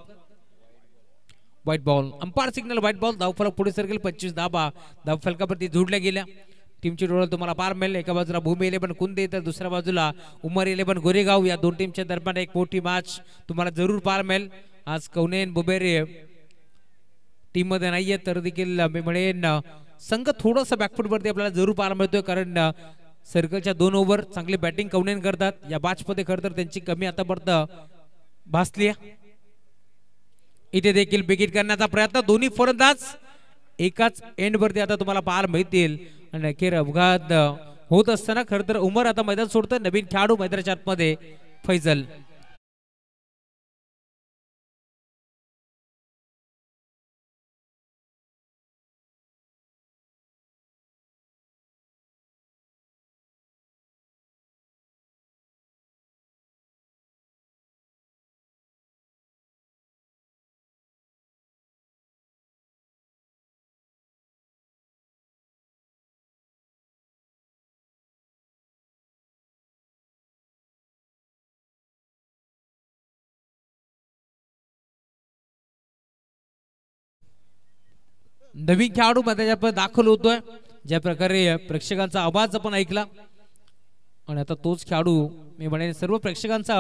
White ball, umpire signal white ball. धावफलक पुढे सरकेल, 25 धावा धावफलकावरती जोडल्या गेल्या. टीमची टोटल तुम्हाला पार मिळेल. एका बाजूला भूमी 11 कुंदे तर दुसऱ्या बाजूला उमर 11 गोरेगाव. या दोन टीमच्या दरम्यान एक मोठी मॅच तुम्हाला जरूर पार मिळेल. आज कौनेन बुबेरे टीम मध्ये नाहीये, तर देखील मी म्हणेन संघ थोडासा बॅकफुट वरती आपल्याला जरूर पाहायला मिळतोय, कारण सर्कलच्या 2 ओव्हर चांगली बॅटिंग कौनेन करतात. या मॅच मध्ये खरं तर त्यांची कमी आतापर्यंत भासली आहे. इथे देखील बिगिट करण्याचा प्रयत्न, दोन्ही फलंदाज एकाच एंड वरती आता तुम्हाला पाहायला मिळतील. आणि अखेर अपघात होत असताना खरं तर उमर आता मैदान सोडतं. नवीन खेळाडू मैदानाच्या आतमध्ये फैजल. नवीन खेळाडू मैदानात दाखल होतोय, ज्या प्रकारे प्रेक्षकांचा आवाज आपण ऐकला आणि आता तोच खेळाडू मी म्हणेन सर्व प्रेक्षकांचा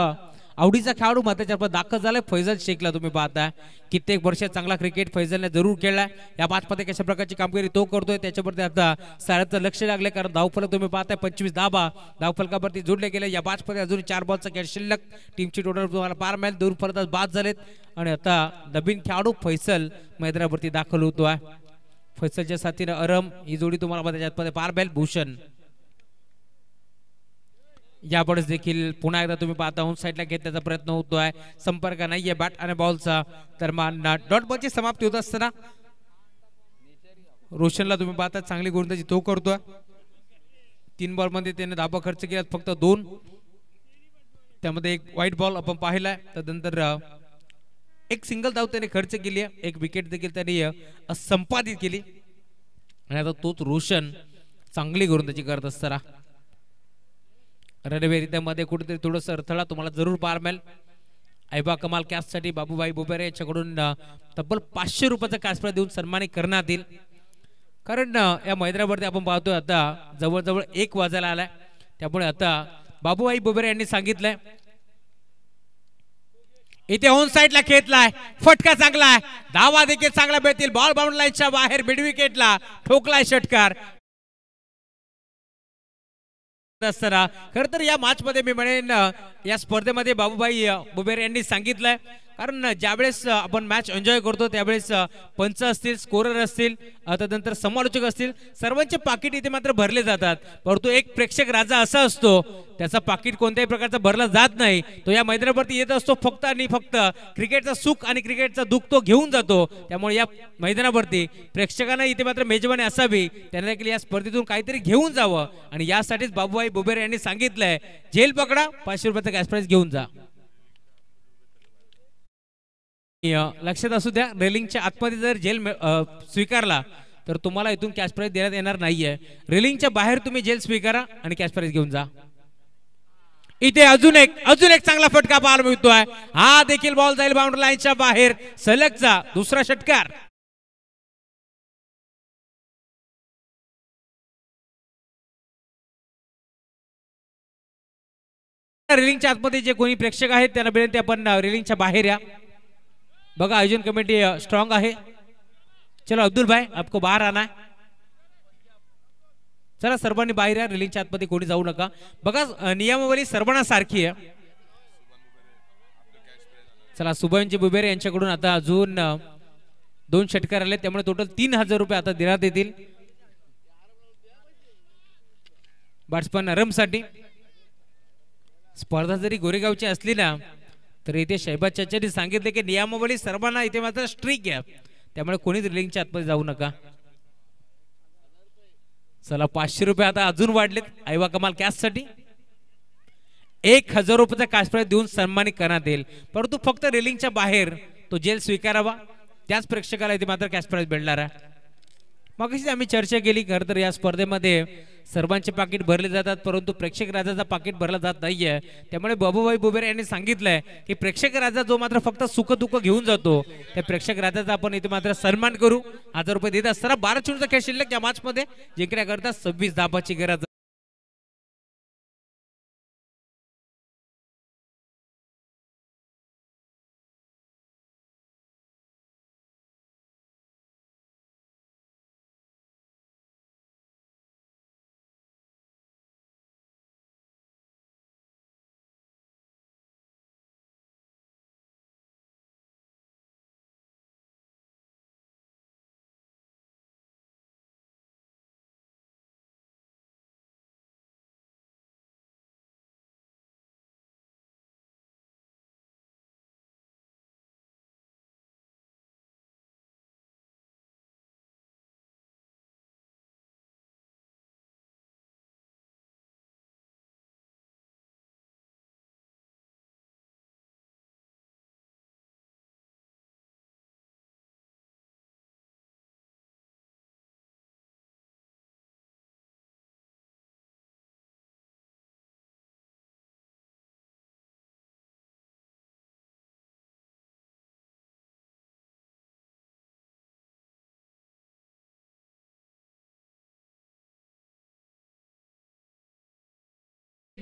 आवडीचा खेळाडू मैदानात दाखल झालाय फैजल शेखला तुम्ही पाहताय कित्येक वर्ष चांगला क्रिकेट फैजलने जरूर खेळलाय या मॅचमध्ये कशा प्रकारची कामगिरी तो करतोय त्याच्यावरती आता साऱ्यांचं लक्ष लागले कारण धावफलक तुम्ही पाहताय 25 धावा धावफलकावरती जोडले गेले या मॅचमध्ये अजून 4 बॉलचा खेळ शिल्लक टीमची टोटल तुम्हाला पार मिळेल दूर फलंदाज बाद झालेत आणि आता नवीन खेळाडू फैसल मैदानावरती दाखल होतोय फैसलच्या साथीने अरम ही जोडी तुम्हाला त्याच्यामध्ये पार मिळेल भूषण यापुढेच देखील पुन्हा एकदा तुम्ही पाहता ऑन साईडला घेण्याचा प्रयत्न होतोय संपर्क नाहीये बॅट आणि बॉलचा तर डॉट बॉलची समाप्ती होत असताना रोशनला तुम्ही पाहता चांगली गोलंदाजी तो करतोय 3 बॉल मध्ये त्याने धाबा खर्च केला फक्त 2 त्यामध्ये एक व्हाईट बॉल आपण पाहिलाय त्यानंतर एक सिंगल धाव त्याने खर्च केली आहे एक विकेट देखील त्याने संपादित केली आणि आता तोच रोशन चांगली गोलंदाजी करत असताना रणवीरमध्ये कुठेतरी थोडंसं अडथळा तुम्हाला जरूर पार मिळेल ऐबा कमाल कॅचसाठी बाबूभाई बोबेरे याच्याकडून तब्बल 500 रुपयाचा कॅश प्राइज देऊन सन्मानित करण्यात येईल कारण या मैदानावरती आपण पाहतोय आता जवळजवळ 1 वाजायला आलाय त्यामुळे आता बाबूभाई बोबेरे यांनी सांगितलंय इथे ऑन साइडला खेचलाय फटका चांगला आहे धावा देखील चांगला मिळतील बॉल बाउंड लाईनच्या बाहेर मिड विकेटला ठोकलाय षटकार असताना खर तर या मॅच मध्ये मी म्हणेन या स्पर्धेमध्ये बाबूभाई बोबेरे यांनी सांगितलंय कारण ज्यावेळेस आपण मॅच एन्जॉय करतो त्यावेळेस पंच असतील स्कोरर असतील त्यानंतर समालोचक असतील सर्वांचे पाकिट इथे मात्र भरले जातात परंतु एक प्रेक्षक राजा असा असतो त्याचा पाकिट कोणत्याही प्रकारचा भरला जात नाही तो या मैदानावरती येत असतो फक्त आणि फक्त क्रिकेटचा सुख आणि क्रिकेटचा दुःख तो घेऊन जातो त्यामुळे या मैदानावरती प्रेक्षकांना इथे मात्र मेजवानी असावी त्यांना देखील या स्पर्धेतून काहीतरी घेऊन जावं आणि यासाठीच बाबूभाई बोबेरे यांनी सांगितलंय झेल पकडा 500 रुपयाचा कॅश प्राइज घेऊन जा लक्षात असू द्या रेलिंगच्या आतमध्ये जर जेल स्वीकारला तर तुम्हाला इथून कॅश प्राइज देण्यात येणार नाहीये रेलिंगच्या बाहेर तुम्ही जेल स्वीकारा आणि कॅश प्राइज घेऊन जा इथे अजून एक चांगला फटका पाहायला मिळतोय हा देखील बॉल जाईल बाउंड्री लाईनच्या बाहेर सलगचा दुसरा षटकार रेलिंगच्या आतमध्ये जे कोणी प्रेक्षक आहेत त्यांना विनंती आपण रेलिंगच्या बाहेर या बघा आयोजन कमिटी स्ट्रांग आहे चलो अब्दुल भाई आपको बाहर आना है चला सर्वांनी बाहेर या रेलिंगच्या आतमध्ये कोणी जाऊ नका बघा नियमावली सर्वांना सारखी आहे चला शुभमजी बुबेरे यांच्याकडून आता अजून 2 षटकार आले त्यामुळे टोटल 3000 रुपये आता देण्यात येतील बॅट्समन अरमसाठी स्पर्धा जरी गोरेगावची असली ना तर इथे शहबाज चाचांनी सांगितले की नियमावली सर्वांना इथे मात्र स्ट्रिक्ट आहे त्यामुळे कोणीच रेलिंगच्या आतमध्ये जाऊ नका चला 500 रुपये आता अजून वाढलेत ऐवा कमाल कॅश साठी 1000 रुपयाचा कॅश प्राइज देऊन सन्मानित करण्यात येईल परंतु फक्त रेलिंगच्या बाहेर तो जेल स्वीकारावा त्याच प्रेक्षकाला इथे मात्र कॅश प्राइज भेटणार आहे मग आम्ही चर्चा केली खरं तर या स्पर्धेमध्ये सर्वांचे पाकिट भरले जातात परंतु प्रेक्षक राजाचा पाकिट भरला जात नाहीये त्यामुळे बाबूभाई बोबेरे यांनी सांगितलंय की प्रेक्षक राजा जो मात्र फक्त सुख दुःख घेऊन जातो त्या प्रेक्षक राजाचा आपण इथे मात्र सन्मान करू 1000 रुपये देत असताना 12 चेंडूचा खेळ शिल्लक या मॅच मध्ये जिंकण्याकरता 26 धाबाची गरज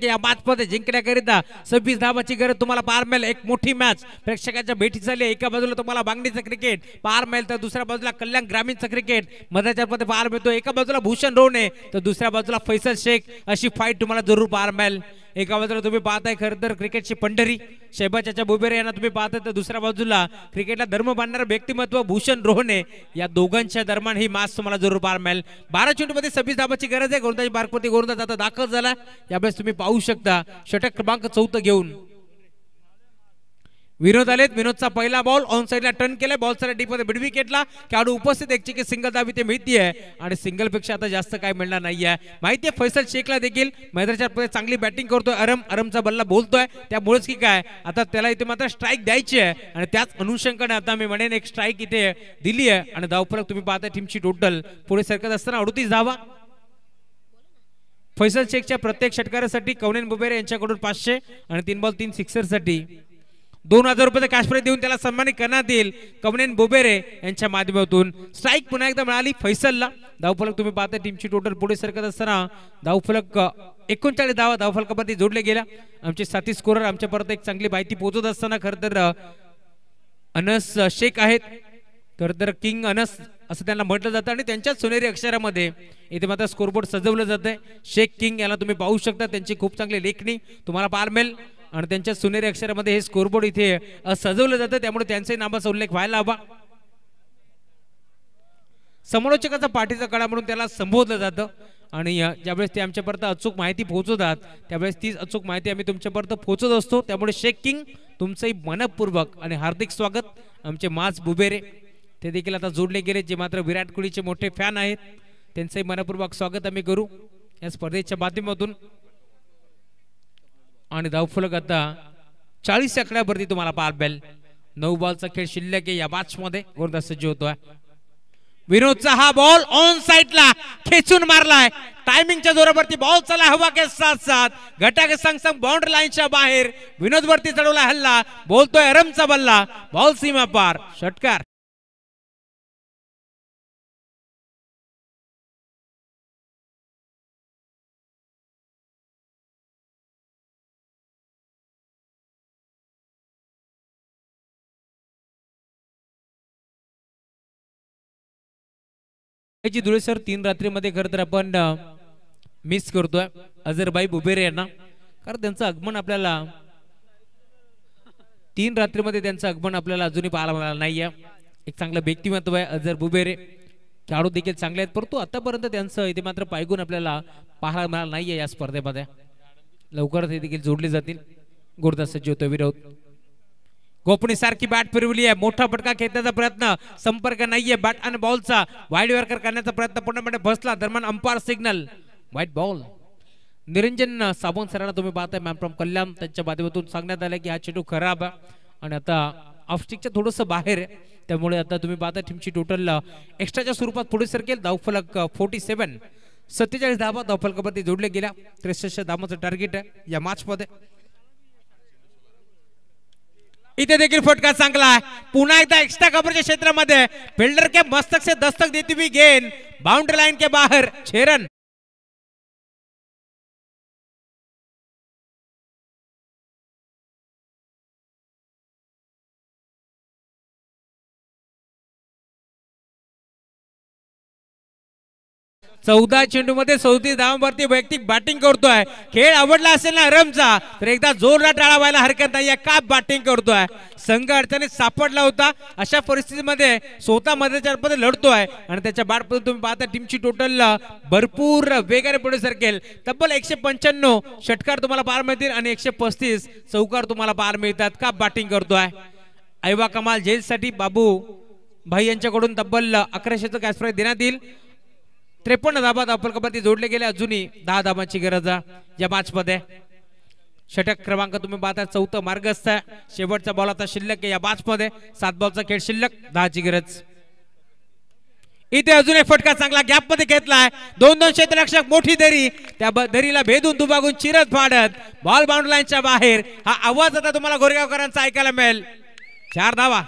या मॅच मध्ये जिंकण्याकरिता 26 धावाची गरज तुम्हाला पाहायला मिळेल. एक मोठी मॅच प्रेक्षकांच्या भेटी झाली. एका बाजूला तुम्हाला बांगडीचं क्रिकेट पाहायला मिळेल तर दुसऱ्या बाजूला कल्याण ग्रामीणचं क्रिकेट मधाच्या मध्ये पाहायला मिळतो. एका बाजूला भूषण रोहणे तर दुसऱ्या बाजूला फैसल शेख अशी फाईट तुम्हाला जरूर पाहायला मिळेल. एका बाजूला तुम्ही पाहताय खरं तर क्रिकेटची पंढरी शहबाज बुबेरे यांना तुम्ही पाहताय तर दुसऱ्या बाजूला क्रिकेटला धर्म बांधणारं व्यक्तिमत्व भूषण रोहणे. या दोघांच्या दरम्यान ही मॅच तुम्हाला जरूर पाहायला मिळेल. 12 चेंडूमध्ये 26 धावाची गरज आहे. गोलंदाजी मार्कवरती गोलंदाज आता दाखल झाला. यावेळेस तुम्ही पाहू शकता षटक क्रमांक 4 घेऊन विनोद आलेत. विनोदचा पहिला बॉल ऑन साइडला टर्न केलाय. बॉल साठी डीप मध्ये मिड विकेटला खेळाडू उपस्थित एक सिंगल धाव इथे मिळतीये आणि सिंगल पेक्षा आता जास्त काय मिळणार नाहीये. माहितीये फैसल शेखला देखील मैदानाच्या चांगली बॅटिंग करतोय. अरमचा बल्ला बोलतोय त्यामुळेच की काय आता त्याला इथे मात्र स्ट्राईक द्यायची आहे आणि त्याच अनुषंगाने आता मी म्हणेन एक स्ट्राईक इथे दिली आहे आणि धावफलक तुम्ही पाहता टीमची टोटल पुढे सरकत असताना 38 धावा. फैसल शेखच्या प्रत्येक षटकारासाठी कवनेन बुबेरे यांच्याकडून 500 आणि 3 बॉल 3 सिक्सर साठी 2000 रुपये कॅश प्राइज देऊन त्याला सन्मानित करण्यात येईल कवनेन बुबेरे यांच्या माध्यमातून. स्ट्राईक पुन्हा एकदा मिळाली फैसलला. धावफलक तुम्ही पाहता टीमची टोटल पुढे सरकत असताना धावफलक 39 धावा धावफलकावरती जोडले गेल्या. आमचे साथी स्कोरर आमच्या परत एक चांगली माहिती पोहोचत असताना खरं तर अनस शेख आहेत. खरं तर किंग अनस असं त्यांना म्हटलं जातं आणि त्यांच्याच सोनेरी अक्षरामध्ये इथे मात्र स्कोरबोर्ड सजवलं जातंय. शेख किंग याला तुम्ही पाहू शकता. त्यांची खूप चांगली लेखणी तुम्हाला पाहायला मिळेल आणि त्यांच्या सोनेरी अक्षरामध्ये हे स्कोरबोर्ड इथे सजवलं जातं त्यामुळे त्यांच्याही नावाचा उल्लेख व्हायला हवा. समालोचकाचा पाठीचा कडा म्हणून त्याला संबोधलं जातं आणि ज्यावेळेस ते आमच्यापर्यंत अचूक माहिती पोहोचवतात त्यावेळेस तीच अचूक माहिती आम्ही तुमच्यापर्यंत पोहोचत असतो. त्यामुळे शेख किंग तुमचंही मनपूर्वक आणि हार्दिक स्वागत. आमचे माज बुबेरे ते देखील आता जोडले गेले जे मात्र विराट कोहलीचे मोठे फॅन आहेत. त्यांचंही मनपूर्वक स्वागत आम्ही करू या स्पर्धेच्या माध्यमातून. आणि धावफलक आता 40 आकड्यावरती तुम्हाला पाहायला मिळेल. 9 बॉलचा खेळ शिल्लक आहे या मॅच मध्ये. गोलंदाज सज्ज होतोय. विनोदचा हा बॉल ऑन साइडला खेचून मारलाय. टायमिंगच्या जोरावरती बॉल चला हवा के साथ साथ घटा के संग संग बाउंड्री लाईनच्या बाहेर विनोद वरती चढवला हल्ला. बोलतोय अरमचा बल्ला. बॉल सीमा पार षटकार. धुळे सर 3 रात्रीमध्ये खरं तर आपण मिस करतोय अझरभाई बुबेरे यांना. कारण त्यांचं आगमन आपल्याला 3 रात्रीमध्ये त्यांचं आगमन आपल्याला अजूनही पाहायला मिळालं नाहीये. एक चांगलं व्यक्तिमत्व आहे अझर बुबेरे. खेळाडू देखील चांगले आहेत परंतु आतापर्यंत त्यांचं इथे मात्र पायगुण आपल्याला पाहायला मिळालं नाहीये या स्पर्धेमध्ये. लवकरच हे देखील जोडले जातील. गोलंदाज सज्ज होतोय विरोध. गोपणी सारखी बॅट फिरवली आहे. मोठा फटका खेळण्याचा प्रयत्न संपर्क नाहीये. बॅट आणि बॉलचा वाईड वर्कर करण्याचा प्रयत्न पूर्णपणे बसला. दरम्यान umpire signal white ball. Niranjan Sawant सरांना तुम्ही पाहताय मॅन फ्रॉम कल्याण त्यांच्या माध्यमातून सांगण्यात आलं की हा चेंडू खराब आहे आणि आता ऑफस्टिकच्या थोडंसं बाहेर आहे त्यामुळे आता तुम्ही पाहता टीमची टोटल एक्स्ट्राच्या स्वरूपात पुढे सरकेल. धावफलक 47 47 धावा धावफलकावरती जोडले गेल्या. 63 धावांचं टार्गेट आहे या मॅच मध्ये. इथे देखील फटका चांगला आहे. पुन्हा एकदा एक्स्ट्रा कव्हरच्या क्षेत्रामध्ये फिल्डर के मस्तक से दस्तक देती हुई गेंद बाउंड्री लाइन के बाहर 6 रन. चौदा चेंडू मध्ये 34 धावांवरती वैयक्तिक बॅटिंग करतोय. खेळ आवडला असेल ना रमचा तर एकदा जोरदार टाळा व्हायला हरकत नाही. का बॅटिंग करतोय. संघ अडचणीत सापडला होता अशा परिस्थितीमध्ये स्वतः मध्ये लढतोय आणि त्याच्या बॅटमध्ये तुम्ही पाहता टीमची टोटल भरपूर वेगाने पुढे सरकेल. तब्बल 195 षटकार तुम्हाला पार मिळतील आणि 135 चौकार तुम्हाला पार मिळतात. का बॅटिंग करतोय. ऐवा कमाल जेल साठी बाबू भाई यांच्याकडून तब्बल 1100चं कॅश प्राइज देण्यात येईल. 53 धाबा धावफलकावरती जोडले गेले. अजूनही 10 धाबांची गरज या मॅच मध्ये. षटक क्रमांक तुम्ही पाहता 4 मार्गस्थ आहे. शेवटचा बॉल आता शिल्लक आहे या मॅच मध्ये. 7 बॉलचा खेळ शिल्लक 10ची गरज. इथे अजून एक फटका चांगला गॅप मध्ये घेतलाय. 2-2 क्षेत्ररक्षक मोठी दरी त्या दरीला भेदून दुभागून चिरत फाडत बॉल बाउंड्री लाईनच्या बाहेर. हा आवाज आता तुम्हाला गोरेगावकरांचा ऐकायला मिळेल. 4 धावा.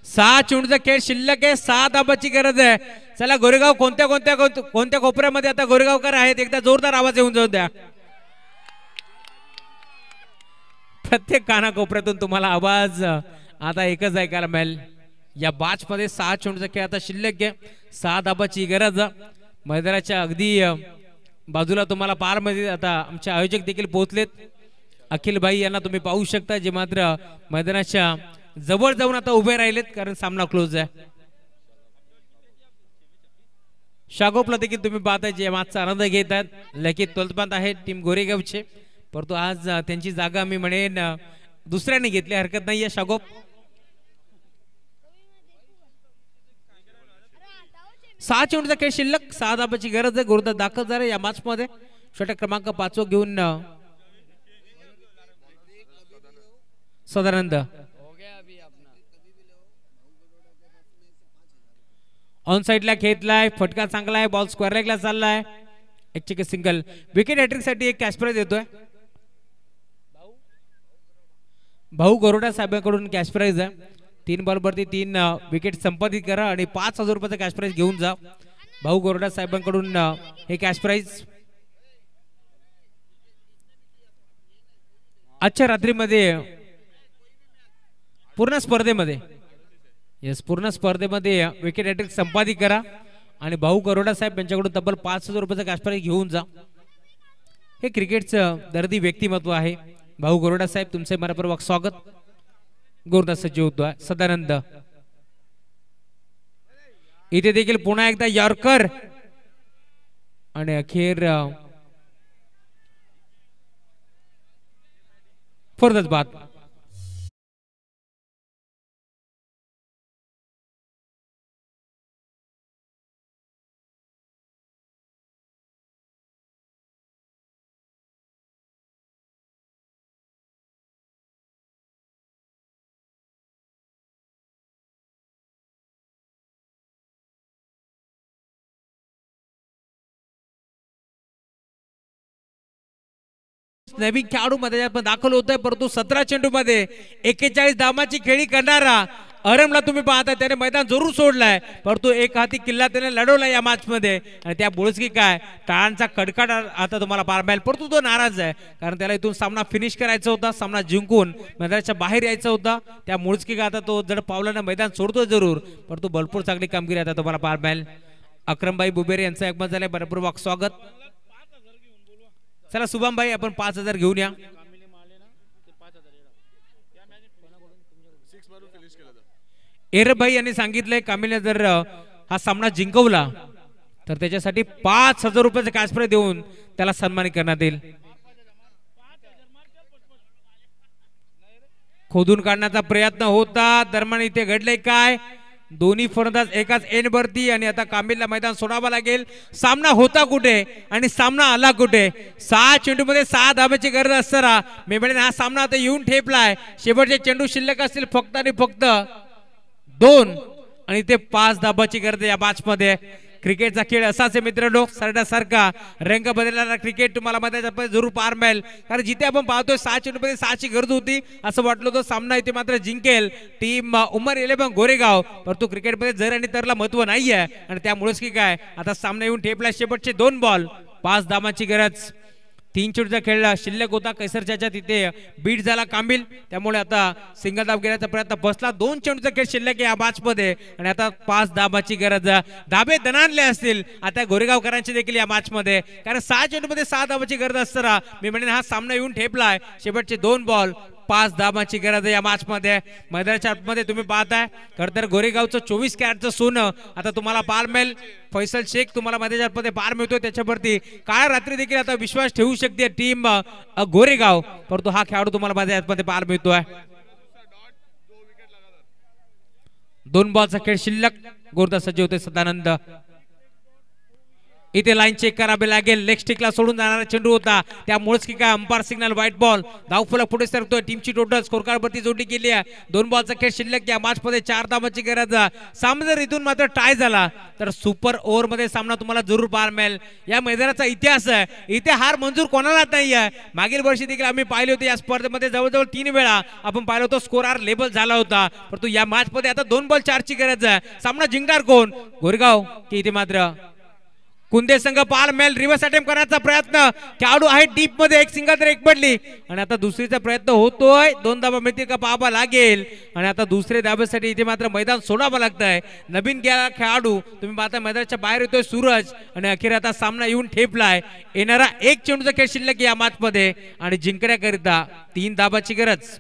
6 चेंडूचा खेळ शिल्लक आहे, 6 धाबाची गरज आहे. चला गोरेगाव कोणत्या कोणत्या कोणत्या कोपऱ्यामध्ये आता गोरेगावकर आहेत, एकदा जोरदार आवाज येऊन जाऊ द्या. प्रत्येक कानाकोपऱ्यातून तुम्हाला आवाज आता एकच ऐकायला मिळेल. या बॅच मध्ये 6 चेंडूचा खेळ आता शिल्लक आहे, 6 धाबाची गरज. मैदानाच्या अगदी बाजूला तुम्हाला पार मध्ये आता आमचे आयोजक देखील पोहोचलेत. अखिल भाई यांना तुम्ही पाहू शकता, जे मात्र मैदानाच्या जवळ जाऊन आता उभे राहिलेत, कारण सामना क्लोज आहे. शागोपला देखील तुम्ही पाहताय जे मॅचचा आनंद घेत आहेत. लकीत तोलपात आहे टीम गोरेगावचे, परंतु आज त्यांची जागा मी म्हणेन दुसऱ्याने घेतली, हरकत नाहीये. शागोप 6 चेंडूचा खेळ शिल्लक, 6 धाबाची गरज आहे. गुरुदास दाखल झाले या मॅच मध्ये. षटक क्रमांक 5 घेऊन सदानंद ऑन साइडला खेळलाय, फटका चांगला आहे, बॉल स्क्वेअर लेगला चाललाय. एक चिक सिंगल. विकेट हॅट्रिक साठी एक कॅश प्राइज येतोय. भाऊ गरोडा साहेबांकडून कॅश प्राइज आहे. 3 बॉलवरती 3 विकेट संपादित करा आणि 5,000 रुपयाचा कॅश प्राइज घेऊन जा. भाऊ गरोडा साहेबांकडून हे कॅश प्राइज. आजच्या रात्रीमध्ये पूर्ण स्पर्धेमध्ये पूर्ण स्पर्धेमध्ये विकेट हॅट्रिक संपादित करा आणि भाऊ गरोडा साहेब यांच्याकडून तब्बल 5,000 रुपयाचा कॅश प्राइज घेऊन जा. हे क्रिकेटचं दर्दी व्यक्तिमत्व आहे. भाऊ गरोडा साहेब तुमचे मनपूर्वक स्वागत. गुरुदास सज्ज होतोय. सदानंद इथे देखील पुन्हा एकदा यॉर्कर आणि अखेर फरदच बाद. नवीन खेळाडू मध्ये दाखल होतोय, परंतु 17 चेंडू मध्ये 41 धावांची खेळी करणारा अरमला तुम्ही पाहता, त्याने मैदान जरूर सोडलाय, परंतु एक हाती किल्ला त्याने लढवला या मॅच मध्ये. आणि त्या बुळसकी काय टाळांचा कडकड आता तुम्हाला पार मिळेल, परंतु तो नाराज आहे, कारण त्याला इथून सामना फिनिश करायचा होता, सामना जिंकून मैदानाच्या बाहेर यायचा होता. त्या मुळसकी आता तो जड पावलानं मैदान सोडतो जरूर, परंतु भरपूर चांगली कामगिरी आता तुम्हाला पार मिळेल. अक्रमभाई बुबेरे यांचं एकमत झालंय, भरपूर स्वागत. चला शुभम भाई आपण 5,000 घेऊन या. एरब भाई यांनी सांगितलंय कामिलने जर हा सामना जिंकवला तर त्याच्यासाठी 5,000 रुपयाचा कॅश प्राइज देऊन त्याला सन्मानित करण्यात येईल. खोदून काढण्याचा प्रयत्न होता, दरम्यान इथे घडलंय काय, दोन्ही फलंदाज एकाच एंड वरती आणि आता कामिलला मैदान सोडावं लागेल. सामना होता कुठे आणि सामना आला कुठे. 6 चेंडू मध्ये 6 धाब्याची गरज असताना मी म्हणेन हा सामना आता येऊन ठेपलाय. शेवटचे चेंडू शिल्लक असतील फक्त आणि फक्त 2 आणि ते 5 धाब्याची गरज या मॅच मध्ये. क्रिकेटचा खेळ असाच आहे मित्रांनो, सारखा रंग बदलणारा क्रिकेट तुम्हाला मध्ये जरूर पार मिळेल, कारण जिथे आपण पाहतोय 6 चेंडू मध्ये 6ची गरज होती असं वाटलं होतं. सामना इथे मात्र जिंकेल टीम उमर 11 गोरेगाव, परंतु क्रिकेटमध्ये जर आणि तरला महत्व नाहीये आणि त्यामुळेच की काय आता सामना येऊन ठेपला. शेवटचे 2 बॉल 5 धावांची गरज. 3 चेंडूचा खेळ शिल्लक होता. कैसरच्या तिथे बीट झाला कामिल, त्यामुळे आता सिंगल धाव घेण्याचा प्रयत्न बसला. 2 चेंडूचा खेळ शिल्लक या मॅच मध्ये आणि आता 5 धावांची गरज. धाबे दणाणले असतील आता गोरेगावकरांचे देखील या मॅच मध्ये, कारण 6 चेंडू मध्ये 6 धावांची गरज असताना मी म्हणेन हा सामना येऊन ठेपलाय. शेवटचे 2 बॉल 5 धावांची गरज या मॅच मध्ये. मैदानाच्या आतमध्ये तुम्ही पाहताय खर तर गोरेगावचं 24 कॅरेटचं सोनं आता तुम्हाला पार मिळेल. फैसल शेख तुम्हाला मैदानाच्या आतमध्ये पार मिळतोय, त्याच्यावरती काळ रात्री देखील आता विश्वास ठेवू शकते टीम गोरेगाव, परंतु हा खेळाडू तुम्हाला मैदानाच्या आतमध्ये पार मिळतोय. 2 बॉलचा खेळ शिल्लक. गोरदा सज्ज होते सदानंद. इथे लाईन चेक करावी लागेल. लेग स्टिकला सोडून जाणारा चेंडू होता, त्यामुळेच की काय अंपायर सिग्नल व्हाईट बॉल. धावफलक पुढे सरतोय. टीमची टोटल स्कोर कार्ड वरती जोडली गेली आहे. 2 बॉलचा खेळ शिल्लक. या मॅच मध्ये 4 धावांची गरज. सामना जर इथून मात्र टाय झाला तर सुपर ओव्हर मध्ये सामना तुम्हाला जरूर पाहायला मिळेल. या मैदानाचा इतिहास आहे, इथे हार मंजूर कोणाला नाही आहे. मागील वर्षी देखील आम्ही पाहिले होते या स्पर्धेमध्ये जवळजवळ 3 वेळा आपण पाहिलं होतं स्कोर आर लेबल झाला होता. परंतु या मॅच मध्ये आता 2 बॉल 4 ची गरज आहे. सामना जिंकणार कोण, गोरेगाव की इथे मात्र कुंदे संघ पाहायला मिळेल. रिव्हर्स अटेम्प्ट करण्याचा प्रयत्न, खेळाडू आहे डीप मध्ये. एक सिंगल तर एक पडली आणि आता दुसरीचा प्रयत्न होतोय. 2 धावा मिळतील का पाहावा लागेल आणि आता दुसरे धाब्यासाठी इथे मात्र मैदान सोडावं लागतंय. नवीन खेळाडू तुम्ही पाहता मैदानाच्या बाहेर येतोय सूरज आणि अखेर आता सामना येऊन ठेपलाय. येणारा एक चेंडूचा खेळ शिल्लक या मॅच मध्ये आणि जिंकण्याकरिता 3 धाबाची गरज.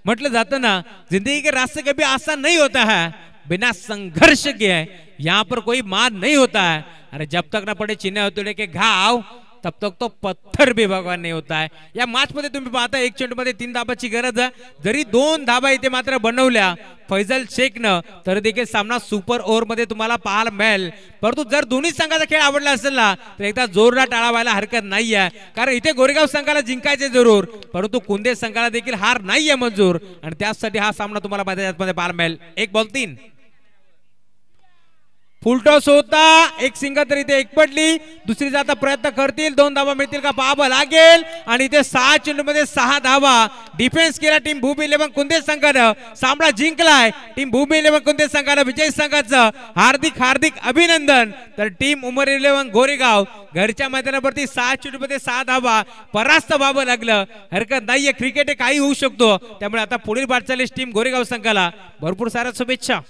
म्हटलं जातं ना, जिंदगी के रास्ते कभी आसान नहीं होता है, बिना संघर्ष के यहाँ पर कोई मान नहीं होता है. अरे जब तक ना पड़े चिन्ह होते के घाव तब तक तो पत्थर भी भगवान नहीं होता है. या मॅच मध्ये तुम्ही पाहता 1 चेंडू मध्ये 3 धाबाची गरज. जरी 2 धाबा इथे मात्र बनवल्या फैजल शेखनं तर देखील सामना सुपर ओव्हर मध्ये तुम्हाला पाहायला मिळेल. परंतु जर दोन्ही संघाचा खेळ आवडला असेल ना तर एकदा जोरदार टाळा व्हायला हरकत नाहीये, कारण इथे गोरेगाव संघाला जिंकायचे जरूर, परंतु कुंदे संघाला देखील हार नाहीये मंजूर आणि त्यासाठी हा सामना तुम्हाला मैदानामध्ये पाहायला मिळेल. 1 बॉल 3. फुलटॉस होता. एक सिंगल तर इथे एक पडली. दुसरी जाता प्रयत्न करतील. 2 धावा मिळतील का पाहावं लागेल आणि इथे 6 चेंडू मध्ये 6 धावा. डिफेन्स केला टीम भूमी 11 कुंदे संघानं. सामना जिंकलाय टीम भूमी 11 कुंदे संघानं. विजय संघाचं हार्दिक हार्दिक अभिनंदन. तर टीम उमर 11 गोरेगाव घरच्या मैदानावरती 6 चेंडू मध्ये 6 धावा परास्त व्हावं लागलं. हरकत नाहीये, क्रिकेट काही होऊ शकतो. त्यामुळे आता पुढील वाटचालीस टीम गोरेगाव संघाला भरपूर साऱ्या शुभेच्छा.